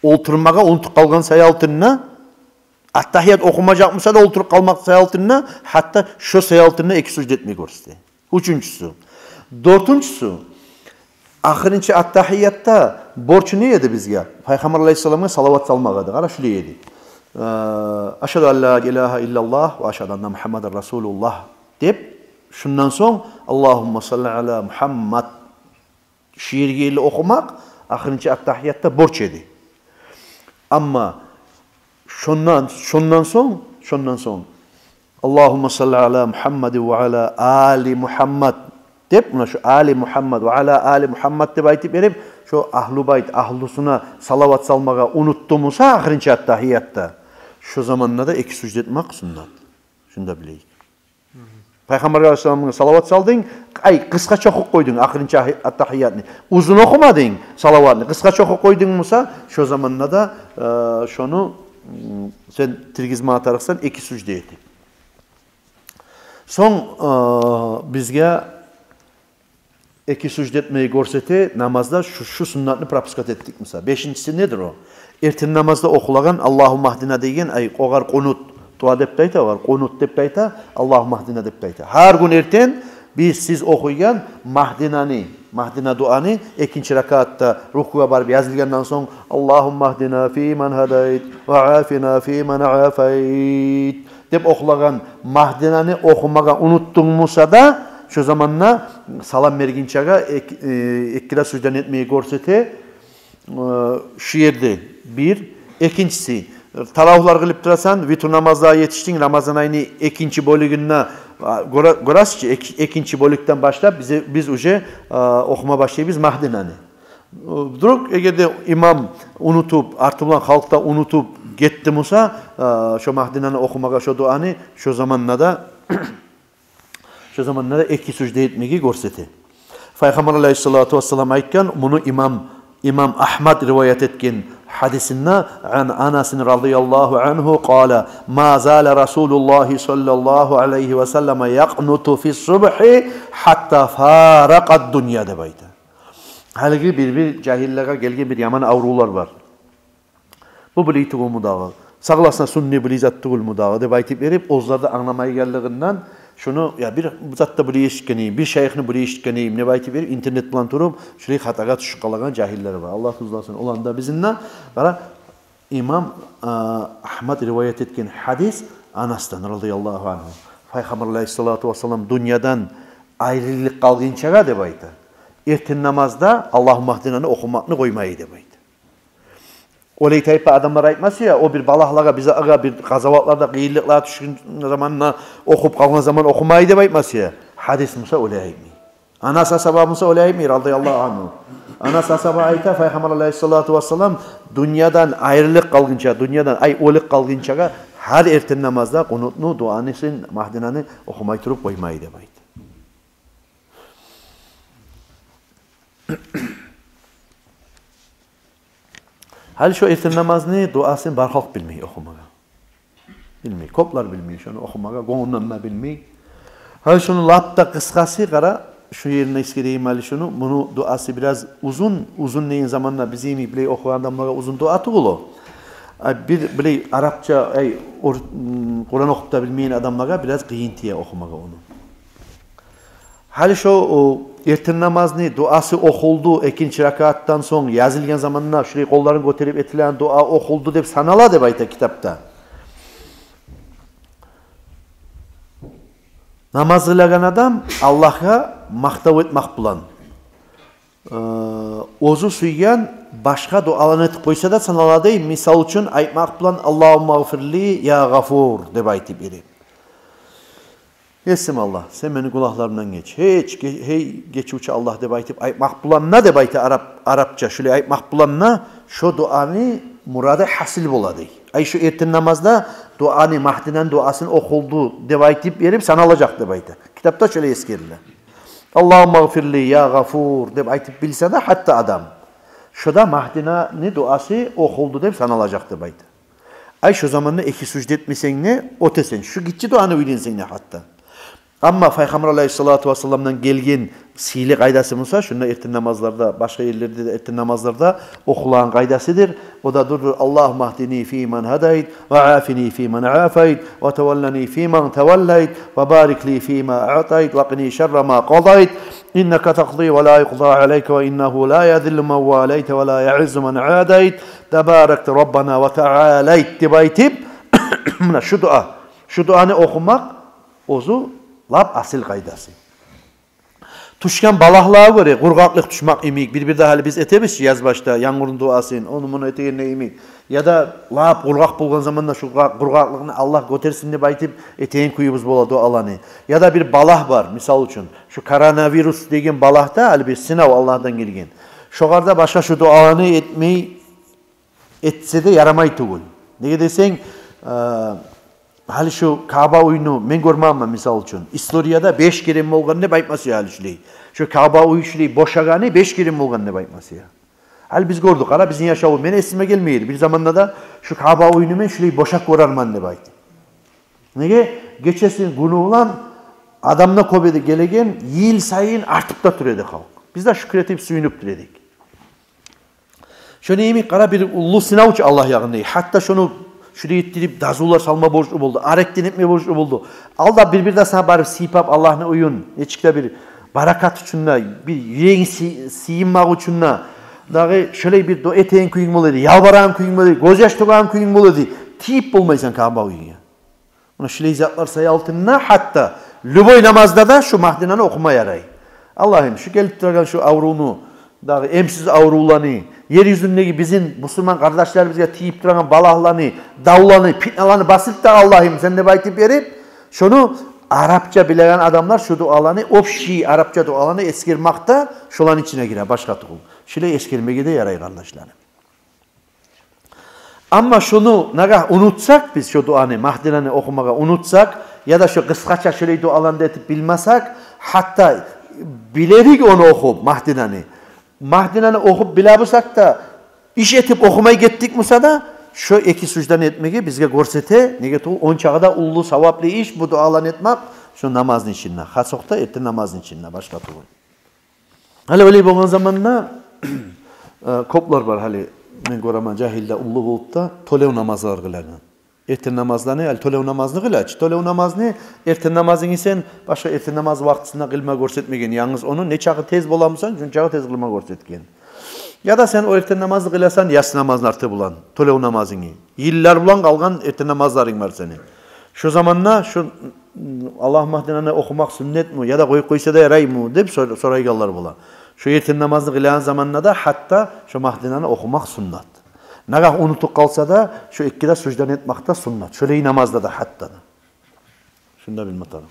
Olturmaga unutup kalgan sayaltınına Attahiyyat okumacakmasa da oturup kalmak sayaltınına hatta şu sayaltınına iki sucd etmeyi gösterdi. Üçüncüsü. Dördüncüsü. Ahırıncı attahiyyatta borcu ne yedi bizge? Peygamber Aleyhisselam'a salavat salmagadı. Ara şöyle yedi. Eşhedü en la ilahe illallah ve eşhedü enne Muhammeden Resulullah deyip şundan son Allahumme salli ala Muhammed şiirgiyle okumak ahırıncı attahiyyatta borç yedi. Ama şundan son Allahumme salli ala Muhammed ve ala ali Muhammed deyip buna şu ali Muhammed ve ala ali Muhammed de aytıp verip şu ahlu bayt ahlusuna salavat salmaga unuttuğumuzsa ahirінші attahiyyatta şu zamanla da iki sucd etmek sünnet. Şunu da bileyik. Peygamber Aleyhisselam'ın salavat saldın, kıska çok koydun ahirінші attahiyyatını. Uzun okumadın salavatını, kıska çok koydun musa şu zamanla da şunu sen tirgizme atarsan iki sucd etdi. Son bizge iki sucd etmeyi görseti namazda şu sünnetini propuskat ettik mesela. Beşincisi nedir o? Ertin namazda okulagan Allahümme ahdina degen oğar qunut dua dep dayta oğar qunut dep dayta Allahümme ahdina dep dayta. Her gün erten siz okuygan Mahdina duanı ikinci rakatta rukuga barıp yazılgandan soň Allahümme ahdina fi men hadayt ve afina fi men afayt dep okulagan Mahdinani okumaga unuttun musa da şu zamanla salam berginçaga ikkira sucdan etmeyi görsete şu yerde bir. İkincisi taravihlar kılıp turasan vitr namazda yetiştin Ramazan ayını ikinci bölüğüne görasçı ikinci bölükten başlayıp biz uje okuma başlayıbız Mahdinani. Duruk egerde imam unutup artılan halkta unutup gitti musa şu Mahdinani okumaga şu duanı şu zamanla da iki sucd etmegi görseti. Peygamber Aleyhissalatu vesselam aytgan bunu İmam Ahmad rivayet etken hadisinde an Anas radıyallahu anhu qala ma zala Rasulullah sallallahu aleyhi ve sellem yaqnutu fi subhi hatta faraqad dunya debaydı. Haligi bir cahillara gelgen bir yaman avrular var. Bu biliydi o mudağı. Sağlasına sunni bilizat tuğul mudağı deb aytip verip ozlarda anlamay geldiğinden şunu ya bir zatta bile eşitkeneyim, bir şeyhini bile eşitkeneyim ne baytı verip internet bilan turup şurayı hataga düşüp kalagan cahiller var. Allah tuzlasın. Olan da bizimle İmam Ahmad rivayet etken hadis Anas'tan radıyallahu anh. Peygamber Aleyhissalatu vesselam dünyadan ayrılık kalgınçaga deb aytı. Ertin namazda Allahümme ahdinani okumakını koymayı deb aytı. Olay tayfa adamlar aytması ya, o bir balahlaga bize bir gazavatlarda qiyinliklar düşkün zamanla okup kalgan zaman okumayı deb aytması ya. Hadis musa olay aytmay. Anas asaba musa olay aytmay radıyallahu anhu. Anas asaba ayta Peygamber Aleyhissalatu vesselam dünyadan ayrılık kalgınça, dünyadan olık kalgınçaga her ertin namazda qunutnu duanısın Mahdinani okumay turup koymayı deb aytı. Hal şu erten namazını duasını barhalk bilmeyi okumaga. Bilmeyi. Koplar bilmeyi şunu okumaga. Goğunlanma bilmeyi. Hal şunu lapta kıskası kara şu yerine iskedeyim hali şunu. Bunu duası biraz uzun. Uzun neyin zamanla bizim bile okuyan adamlara uzun dua tuğulu. Bir bile Arapça Kur'an okup da bilmeyen adamlara biraz kıyıntıya okumaga onu. Hali şu erten namazını duası okuldu ikinci rakattan son yazılgan zamanla şuraya kollarını götürüp etilen dua okuldu dep sanala dep ayta kitapta. Namaz kılagan adam Allah'a maktav etmek bulan. Ozu suygan başka dualarını etip koysa da sanala değil. Misal için aytmak bulan Allahümme gafirli ya gafur dep aytıp biri. Yesim Allah, sen beni kulaklarımdan geç. Hey geç uça Allah dep aytıp aytmak bulanna dep aytı Arapça. Şöyle aytmak bulanna şu duanı muradı hasil boladı. Ay şu erten namazda duanı Mahdi'nin duasını okuldu dep aytıp verip sana alacak dep aytı. Kitapta şöyle eskeriler. Allahümme gafirli ya gafur dep aytıp bilse de hatta adam. Şu da Mahdi'nin duası okuldu dep sana alacak dep aytı. Ay şu zamanla iki sücd etmesen ne? Otesen. Şu gitçi duanı bilinsen ne hatta. Ama Peygamber Aleyhissalatu vesselam'dan gelgen sihirli kaydası olsa, şunda erten namazlarda, başka yerlerde de erten namazlarda okulan kaydasıdır. O da durur. Allahümme ahdini fî men hadayt ve afini fî men afayt ve tevelleni fî men tevellayt ve barikli fî ma a'tayt ve qini şerre ma qadayt. İnneke taqdi ve la yuqda aleyke ve innehu la yadillu men valeyte ve la ya'izzu men adayt. Tebarekte Rabbana ve te'alayt dibaytip şu duanı okumak ozu lap asil kaydası. Tuşkan balaklığa göre kurgaklık tuşmak imik. Bir daha hali biz etemiz yaz başta yağmurun duasın. Onu bunu eteğine imik. Ya da lap kurgak bulgan zamanda şu kurgaklığını Allah götersin diye baytıp eteğin kuyumuz bola dualanı. Ya da bir balah var misal için. Şu koronavirüs degen balahta hali bir sınav Allah'tan gelgen. Şokarda başka şu dualanı etmeyi etse de yaramay tuğul. Ne desen hali şu Kaaba oyunu men görmem misal için. İstoryada 5 kere bolganını baytması hali şulay. Şu Kaaba oyu şulay boşagani 5 kere bolganını baytması ya. Hal biz gördük ara bizim yaşağı men esime gelmeydi. Bir zamanda da şu Kaaba oyunu men şulay boşak görarman ne baytı. Nege geçesin günü olan adamna kobede gelegen yıl sayın artıp da türedi halk. Biz de şükretip suyunup türedik. Şöyle yemin kara bir ulu sınav Allah yağında. Hatta şunu şuraya ettirip dazullar salma borçlu buldu. Arekten etme borçlu buldu. Al da bir de sana barıp sipap Allah'ına uyun. Neçikte bir barakat uçunla, bir yüreğin siyinmak uçunla. Dağı şöyle bir eteğin kuyun buluyordu. Yalvaran kuyun buluyordu. Göz yaş tokan kuyun buluyordu. Tiyip bulmaysan Kaaba uyun ya. Ona şöyle zatlar sayı altına hatta lüboy namazda da şu Mahdinanı okuma yarayı. Allah'ım şu gelip duran şu avrunu, dağı emsiz avrulanı, yeryüzündeki bizim Müslüman kardeşlerimizle tiyip duran balahlarını, davlanı, fitnalarını basıp da Allah'ım sen de baytip verip şunu Arapça bilen adamlar şu dualarını, opşi Arapça dualarını eskirmakta şulan içine girer başka tuğul. Şöyle eskirmeye de yarayı kardeşlerim. Ama şunu unutsak biz şu duanı, Mahdinanı okumaya unutsak ya da şu kıskaça şöyle dualarını etip bilmezsek hatta bilerik onu okup Mahdinanı okup bilabilsak da iş etip okumaya gittik Musa da şu iki suçdan etmeyi bizge görsete nege tuğul on çağda ulu savaplı iş bu dualarını etmek şu namazın içinde. Hasokta etti namazın içinde başka tuğul. Hali öyle boğan zamanla koplar var hali men görama cahilde ulu bulup da tolev namazlar kılarlar. Erten namazlarını, tolev namazını kılaç. Tolev namazını, erten namazını sen başka erten namaz vaktisinde kılma görsetmegen. Yalnız onu ne çağı tez bolamısan, çünkü çağı tez kılma görsetken. Ya da sen o erten namazı kılasan, yas namazını artı bulan, tolev namazını. Yıllar bulan kalgan erten namazların var senin. Şu zamanla, şu Allah Mahdinanı okumak sünnet mi, ya da koysa da yaray mı, deyip soraygallar bula. Şu erten namazını kılayan zamanla da hatta şu Mahdinanı okumak sünnet. Naga unutup kalsa da şu ikkide sucdan etmekte sünnet. Şöyle namazda da hatta da. Şunu da bilme tanım.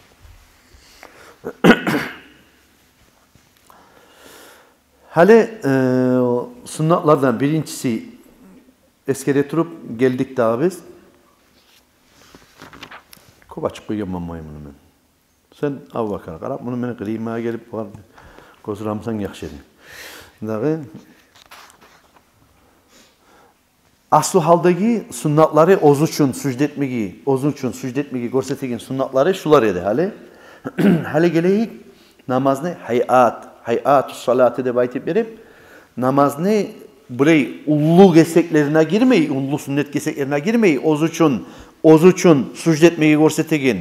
Hali sünnetlerden birincisi eskere turup geldik daha biz. Kop açık koyuyorum mamayı bunu ben. Sen av bakar. Karab bunu beni kırıyımaya gelip var. Gözüramsan yakşedin. Dağı aslı haldagi sunnatlari o'zi uchun sujud etmegi ko'rsatilgan sunnatlari shular edi hali. Hali gelayik namozni hay'atus salati deb aytib berib, namozni buraya ullu geseklerine girmeyi, ullu sünnet geseklerine girmeyi, oz uchun sujud etmegi ko'rsatilgan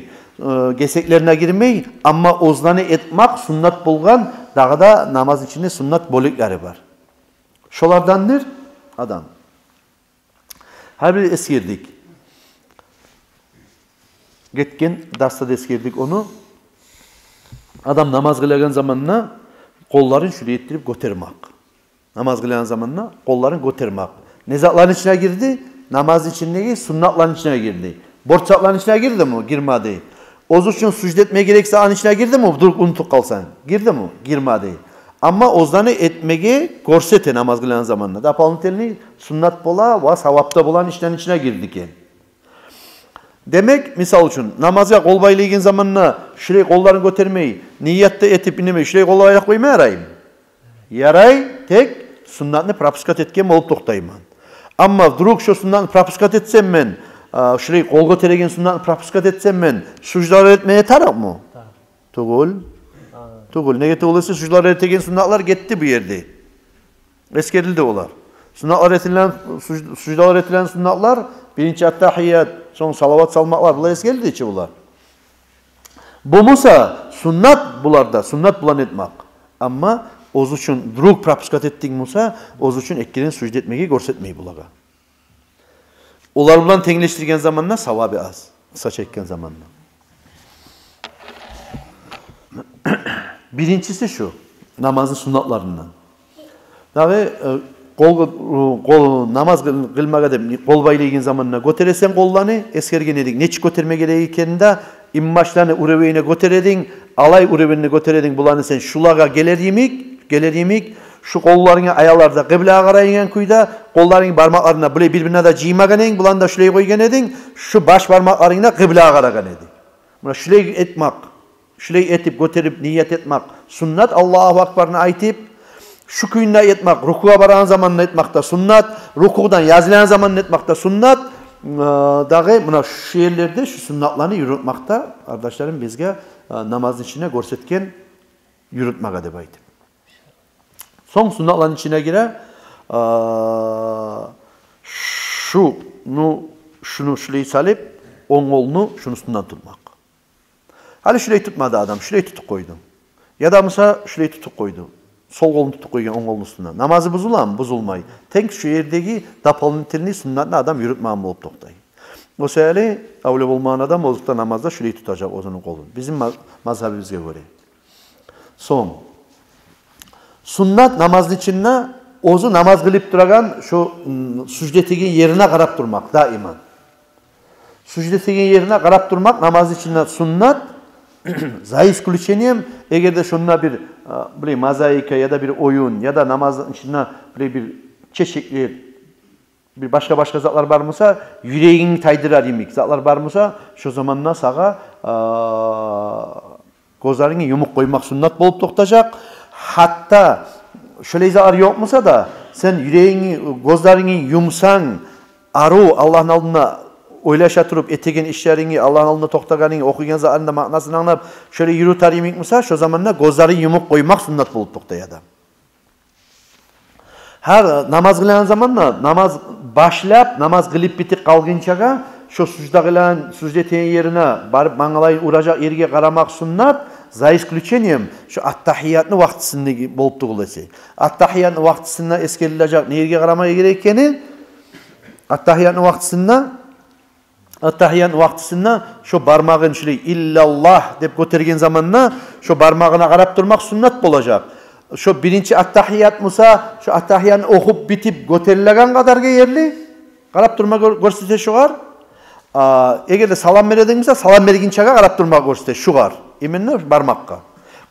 geseklerine girmeyi, ama ozlarni etmek sunnat bo'lgan, dağda namaz içinde sunnat bo'liklari var. Şolardandır adam. Her bir eskirdik. Getken derste de eskirdik onu. Adam namaz kılgan zamanına kollarını şuraya ettirip götürmek. Namaz kılgan zamanına kollarını götürmek. Nezatların içine girdi, namaz içindeki sunnatların içine girdi. Borçakların içine girdi mi? Girmedi. Oz için sucud etmeye gerekse an içine girdi mi? Dur unutup kalsan. Girdi mi? Girmedi. Ama ozlarını etmege korsete namaz kılan zamanında. Dapalın telini sunnat bola ve savapta bolan işlerin içine girdik yani. Demek misal için namazga kol baylaygen zamanına şuraya kollarını götürmeyi, niyette etip inmeyi, şuraya kol baylayıp koymaya yarayım. Yaray tek sunnatını propuskat etken olup toktayman. Ama duruk şu sunnatını propuskat etsem ben, şuraya kol götüregen sunnatını propuskat etsem ben, sucudlar etmeye taraf mı? Tugul. Ne getir olursa sucudlar etegen sunnatlar gitti bu yerde. Eskerildi olar. Sucudlar etilen sunnatlar, birinci attahiyyat, son salavat salmaklar, bunlar eskerildi içi bunlar. Bu musa sunnat bularda, sunnat bulan etmek. Ama oz üçün duruk propuskat ettiğin musa, oz üçün ekkerin sucud etmeyi görsetmeyi bulaga. Olar bulan tengleştirgen zamanla savabı az. Kısa çekken zamanla. Birincisi şu, namazın sunnatlarından. Dağı namaz kılmaga deb kol baylaygen zamanına götüresen kollarını eskergen edik. Neçik götürme gereğiken de immaçlarını ureveyine götüredin, alay ureveyine götüredin bulanı sen şulaga geleriyemik, şu kollarını ayalarda kıblaya karayın kuyda, kollarını parmaklarına birbirine de ciymagan edin, bulan da şuraya koygan edin, şu baş parmaklarına kıblaya karagan edin. Buna şuraya etmek, şuraya etip götürüp niyet etmek, sünnet Allahu Akbar'ını aytip, şu kuyunda etmek, rukuğa baran zamanla etmek de sunnat, rukudan yazılan zamanla etmek de sunnat. Dağı buna şu yerlerde şu sunnatlarını yürütmekte arkadaşlarım bizge namazın içine görsetken yürütmek deb aytib. Son sunnatların içine girer şunu şurayı salip on kolunu şunusundan tutmak. Hali şurayı tutmadı adam, şurayı tutup koydu. Ya da mesela şurayı tutup koydu. Sol kolunu tutup koygan on kolun üstüne. Namazı bozulur mu? Bozulmayı. Tek şu yerdeki dapalın telini sünnetini adam yürütmeyen bulup toktayı. O sebeple avle olmayan adam ozukta namazda şurayı tutacak ozunun kolunu. Bizim mazhabimizge göre. Son. Sünnet namazın içinde ozu namaz kılıp duragan şu sucud ettiğin yerine karap durmak daima. Sucud ettiğin yerine karap durmak namaz içinde sünnet. За исключением, эгерде шунда bir mozaika ya da bir oyun ya da namazın içinde bir çeşitli bir başka zatlar var mısa yüreğini taydırar yemek zatlar var mısa şu zamanla sağa gözlerini yumuk koymak sünnet bolup toktacak. Hatta şöyle zatlar yok musa da sen yüreğini gözlerini yumsan aru Allah'ın aldığına oylaşa turup etegen işlerini Allah'ın aldığında toktaganını okuyan zamanında manasını anlayıp şöyle yürüter yemek mesela şu zamanla gözleri yumuk koymak sünnet bulup toktay adam. Her namaz kılan zamanla namaz başlayıp namaz kılıp bitip kalgınçaga şu sucda kılan sucdeteyen yerine barıp mangalayın uğrayacak yerine karamak sünnet za исключением şu attahiyyatını vaktisinde bulup tuğulası. Attahiyyatını vaktisinde eskerilecek ne yerine karamaya gerekeni attahiyyatını vaktisinde şu barmağın şöyle illallah dep götürgen zamanına şu barmağına karap durmak sünnet olacak. Şu birinci attahiyyat Musa şu attahiyyatını okup bitip götürülgen kadarga yerli karap durmak görsete şugar. Eğer de salam veredinse salam vergin çaga karap durmak görsete şugar. Eminle barmakka.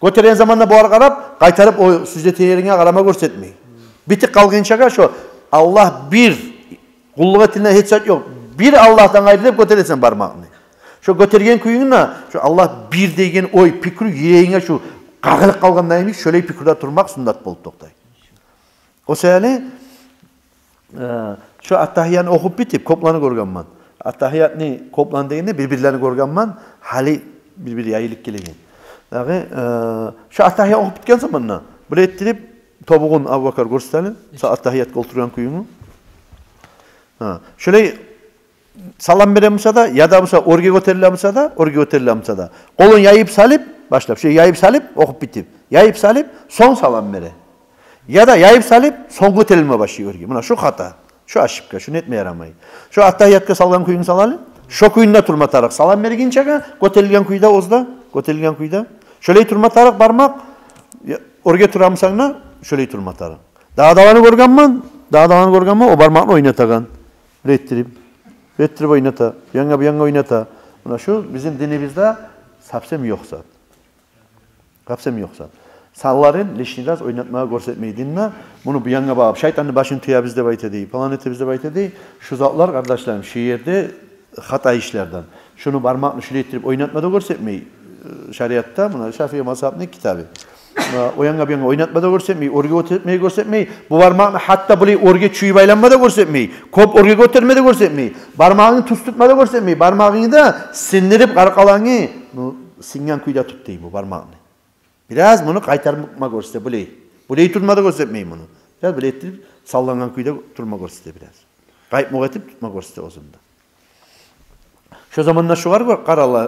Götüren zamanında bu ara karap kaytarıp o sücdeti yerine karama görsetmeyi. Bitik kalgın çaga şu Allah bir kulluk ettiğinde hiç yok. Bir Allah'tan ayrılıp götüresen parmağını. Şu götürgen kuyununa şu Allah bir degen oy pikri yüreğine şu kağılık kalgandaymış şöyle pikirde durmak sünnet bolup toktay. O sebeple Şu Attahiyatni okup bitip koplanı görgenman. Attahiyatni koplan degende birbirlerini görgenman hali bir yayılık gelegen. Dağı şu Attahiyat okup bitken zamanna böyle ettirip tobuğun Abu Bakar gösterdi. Sa Attahiyatga oturgan kuyunu. Şöyle salam beremse da ya da bolsa orge göterilemse da orge göterilemse da kolun yayıp salıp başlap şey yayıp salıp okup bitip yayıp salıp son salam bere. Ya da yayıp salıp son göterilme başlıyor orge. Buna şu hata. Şu aşıpka, şu netme yaramayı. Şu Attahiyatga salgan kuyunu salalı. Şu kuyunda turma tarık. Salam berginçe göterilgen kuyda ozda. Göterilgen kuyda. Şöyle turma tarık barmak. Orge turamsana şöyle turma tarık. Dağdavanı görgenman o barmakla oynatagan. Rettirip oynata. Yanga oynata. Buna şu bizim dinimizde sapsem yoksa. Kapsem yoksa. Salların leşniraz oynatmaya görsetmeyi dinle. Bunu bu yanga bağıb. Şeytanın başını tüya bizde bayta değil. Planeti bizde bayta değil. Şu zatlar kardeşlerim şiirde hata işlerden. Şunu parmakla şöyle ettirip oynatmada görsetmeyi. Şeriatta buna Şafii mazhabının kitabı. O yanga oynatmada görsetmeyi, orge götürmeyi görsetmeyi. Bu parmakla hatta böyle orge çüyü baylanmada görsetmeyi. Kop orge götürmede görsetmeyi. Parmağını tuz tutmada görsetmeyi. Parmağını da sindirip karkalanı singen kuyda tut deyim bu parmağını. Biraz bunu kaytarma görse böyle. Böyle tutmada görsetmeyi bunu. Biraz böyle ettirip sallanan kuyda turma görse biraz. Kayıp muğetip tutma görse o zaman. Şu zamanda şu var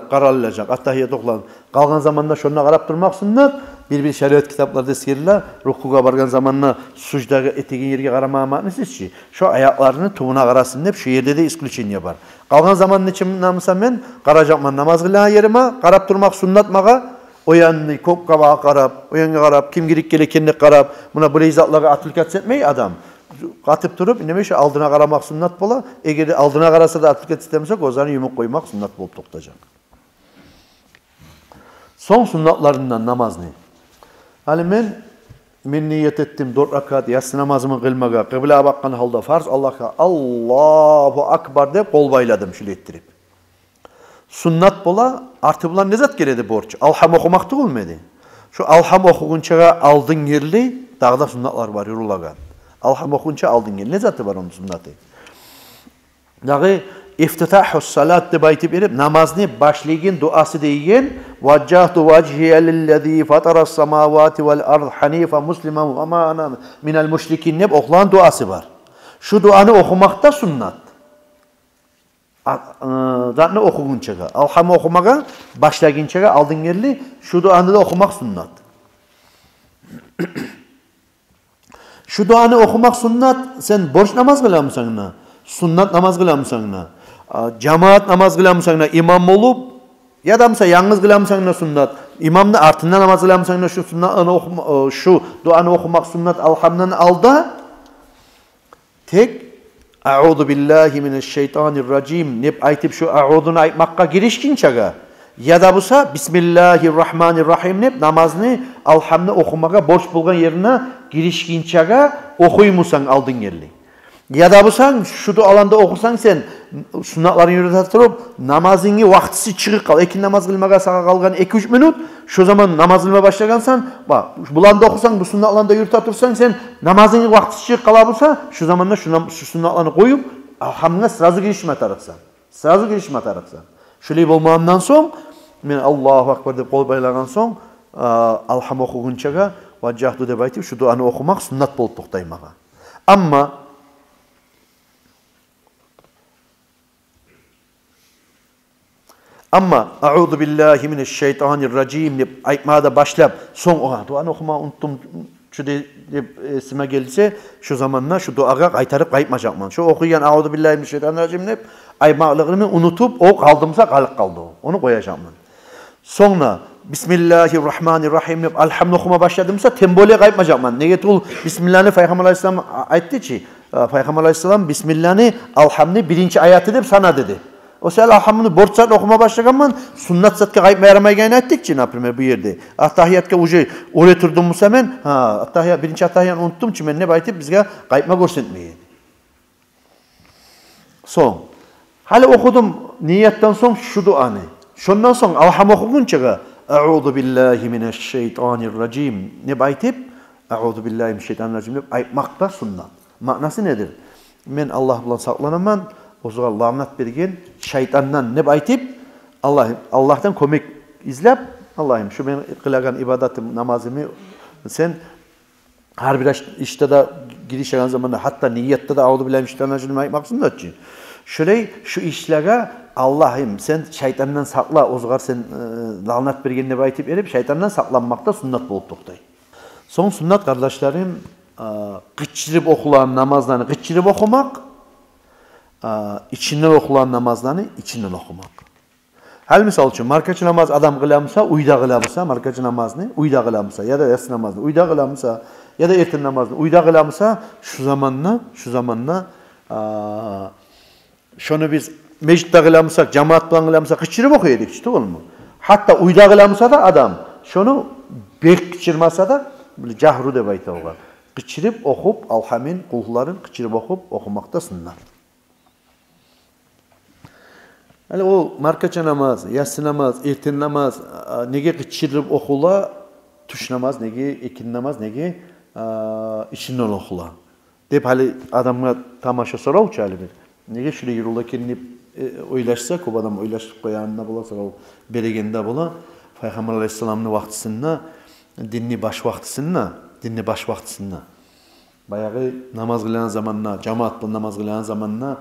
kararılacak. Attahiyat okulan. Kalgan zamanda şuna karap durmak sünnet. Bir şeriat kitaplarda eskeriler. Rukuga bargan zamanla sucdaga etegin yerge karamaya manısızçı. Şu ayaklarını tuğuna karasın hep şu yerde de iskulçin yapar. Kalgan zamanın için namısa ben karacakman namaz kılan yerime karap durmak sünnet mağa. O yanını kopkaba karap, o yanına karap, kim girik gele kendine karap. Buna böyle izatlara atılkat etmeyi adam. Katıp durup indemiş aldına karamak sünnet bola. Eğer aldına karasa da atılkat istemesek o zaman yumuk koymak sünnet bolup toktacak. Son sünnetlarından namaz ne? Hani men niyet ettim 4 rakat yatsı namazımı kılmaga, kıbleye bakkan halda farz Allah'a Allahu Akbar deyip kol bayladım şöyle ettirip. Sünnet bola artı bulan ne zat geledi borç? Alham okumaktı olmadı. Şu alham okugunçaga aldın yerli dağda sünnetler var yorulagan. Alham okunça aldın yerli ne zatı var onun sünneti? Dağı iftitahus salat de baytip erip namazını başlayın duası deyin. Vajjahtu vajhiye lillezî fataras semâvâti vel ard hanife muslimen ve mâ ana minel müşrikin hep okulan duası var. Şu duanı okumakta sünnet. Zaten okugunçaga, alham okumaga başlayınçaga aldın yerli şu duanı da okumak sünnet. Şu duanı okumak sünnet. Sen borç namaz kılamısın? Sünnet namaz kılamısın? Cemaat namaz kılamısın? İmam olup ya da mesela yalnız kılamısın sünnet. İmamın artında namaz kılamısın? Şu duanı okumak sünnet. Alhamdan alda tek A'udhu billahi mineşşeytanirracim nep aytip şu a'udunu aytmakka girişkinçaga ya da busa Bismillahirrahmanirrahim nep namazını alhamını okumaga borç bulgan yerine girişkinçaga okuymusan aldın yerli. Ya da busa şu alanda okursan sen sünnetlerini yürütüp namazını vaktisi çıkıp kal. Ekin namaz kılmaga sağa kalgan 2-3 minut şu zaman namaz kılmaya başlagansan bak bulanda okursan bu sünnet alanda yürütüp sen namazını vaktisi çıkıp kalabılsa şu zamanda şu sünnetlerini koyup hamına sırası girişme atarıksan. Sırası girişme atarıksan. Şöyle olmayandan son men Allahu Akbar deyip kol baylagan son alham okugunçaga vajjahtu deb aytip şu duanı okumak sünnet bolup toktaymaga. Ama A'udhu billahi mineşşeytanirracim deyip aytmada başlap son oha duanı okuma unuttum şu deyip esime gelirse şu zamanla şu duaga kaytarıp kayıtmayacakman. Şu okuyan A'udhu billahi mineşşeytanirracim deyip aytmalığını unutup o kaldımsa kalıp kaldı o. Onu koyacakman. Sonra Bismillahirrahmanirrahim deyip alhamdülillah okuma başladımsa tembole kayıtmayacakman. Neye tul Bismillah'ını Peygamber Aleyhisselam aytti ki Peygamber Aleyhisselam Bismillah'ını alhamdülillah birinci ayatı deyip sana dedi. O sen alhamını borç saat okuma başlaganman sünnet satka kayıp yaramayacağını ettik ki naprimler bu yerde. Attahiyatka ucu oraya turdum mu semen attahiyat birinci attahiyanı unuttum ki ben ne baytip bizge kayıpma görsetmeydi. Son. Hali okudum niyetten son şu duanı. Şundan son alham okugunçaga A'udhu billahi mineşşeytanirracim ne baytip A'udhu billahi mineşşeytanirracim deyip ayıpmakta sünnet. Manası nedir? men Allah bilan saklanaman, ozuğa lanat bergen şeytandan ne aytip, Allah'tan kömek izlep, Allah'ım şu ben kılagan ibadatım, namazımı sen her bir işte de giriş yapan zamanda hatta niyette de audu billahi mineşşeytanirracim maksum da ki. Şöyle şu işlere Allah'ım sen şeytandan sakla, ozuğa sen lanat bergen ne aytip erip şeytandan saklanmakta sünnet bolup toktay. Son sünnet kardeşlerim, gıçırıp okulan namazlarını gıçırıp okumak, içinden okulan namazlarını içinden okumak. Hal misal için markaçı namaz adam kılamsa, uyda kılamsa, markaçı namazını uyda kılamsa ya da yatsı namazını uyda kılamsa ya da erten namazını uyda kılamsa şu zamanla şunu biz meclitte kılamsak, cemaat bilan kılamsak gıçırıp okuyorduk işte olma. Hatta uyda kılamsa da adam şunu bek gıçırmasa da cahru deb aytıyorlar. Gıçırıp okup alhamin kulların gıçırıp okumakta sünnet. Yani o markaça namaz, yatsı namaz, erten namaz nege gıçırıp okula, tuş namaz nege ekin namaz nege içinden okula. Dep hali adamga tamaşa sorawçu hali bir. Nege şöyle yurula kendini oylaşsa, o adam oylaşıp koyanına bola sorav beregende bola. Peygamber Aleyhisselam'ın vaxtısında dinni baş vaxtısında. Bayağı namaz kılan zamanına, cemaat bilan namaz kılan zamanına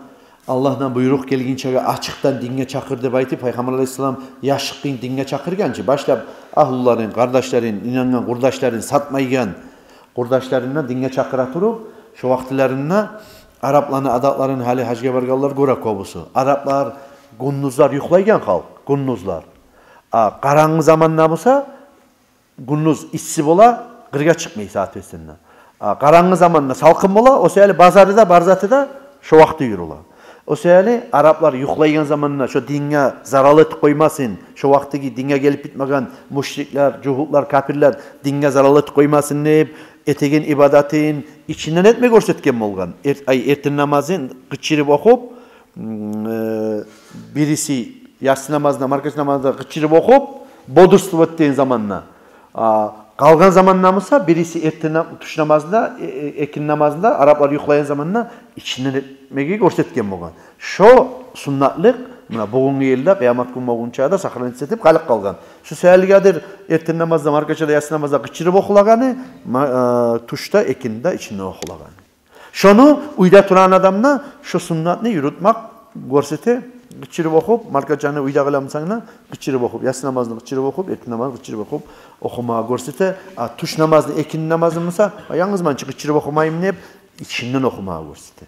Allah'dan buyruq gelginçe açıktan dinge çakır deb aytip Peygamber Aleyhisselam yaşıqqın dinge çakırgançı başlap ahulların, kardeşlerin, inanan kurdaşların satmaygan kurdaşlarından dinge çakıra turup şu vaxtlarında Araplarını, adatların hali hacga barganlar göre kobusu. Araplar, gunnuzlar yuxlaygan xalq, gunnuzlar. Qarаңғы zamanna bolsa, gunnuz issi bola, qırga çıkmay saat versinler. Qarаңғы zamanna salqın bola, o seyali bazarda, barzatıda şu vaxtı yürüla. O seyali Araplar yuxlaygan zamanna şu dinge zaralı etip koymasın, şu vaxtı dinge gelip bitmagan müşrikler, cuhutlar, kafirler dinge zaralı etip koymasın deyip etegen ibadatin içinden etme görsetken bolgan. Erten namazın gıçırıp okup birisi yatsı namazında, markaç namazında gıçırıp okup bodurstup ettiğin zamanla. Kalgan zamanla mısa birisi erten tuş namazında, ekin namazında Araplar yuklayan zamanla içinden etmeyi görsetken bolgan. Şu sunnatlık bugünkü yılda kıyamet günü bugün çağda saklanıp etip kalıp kalgan. Şu seherligadir erten namazda, markaçada, yatsı namazda gıçırıp okulaganı, tuşta, ekinde içinden okulaganı. Şunu uyda turan adamla şu sunnatını yürütmek görsete gıçırıp okup, markaçanı uyda kılamsana gıçırıp okup, yatsı namazını gıçırıp okup, erten namazını gıçırıp okup okumağa görsete, tuş namazını, ekin namazını mısa, yalnız mançı gıçırıp okumayım deyip içinden okumağa görsete.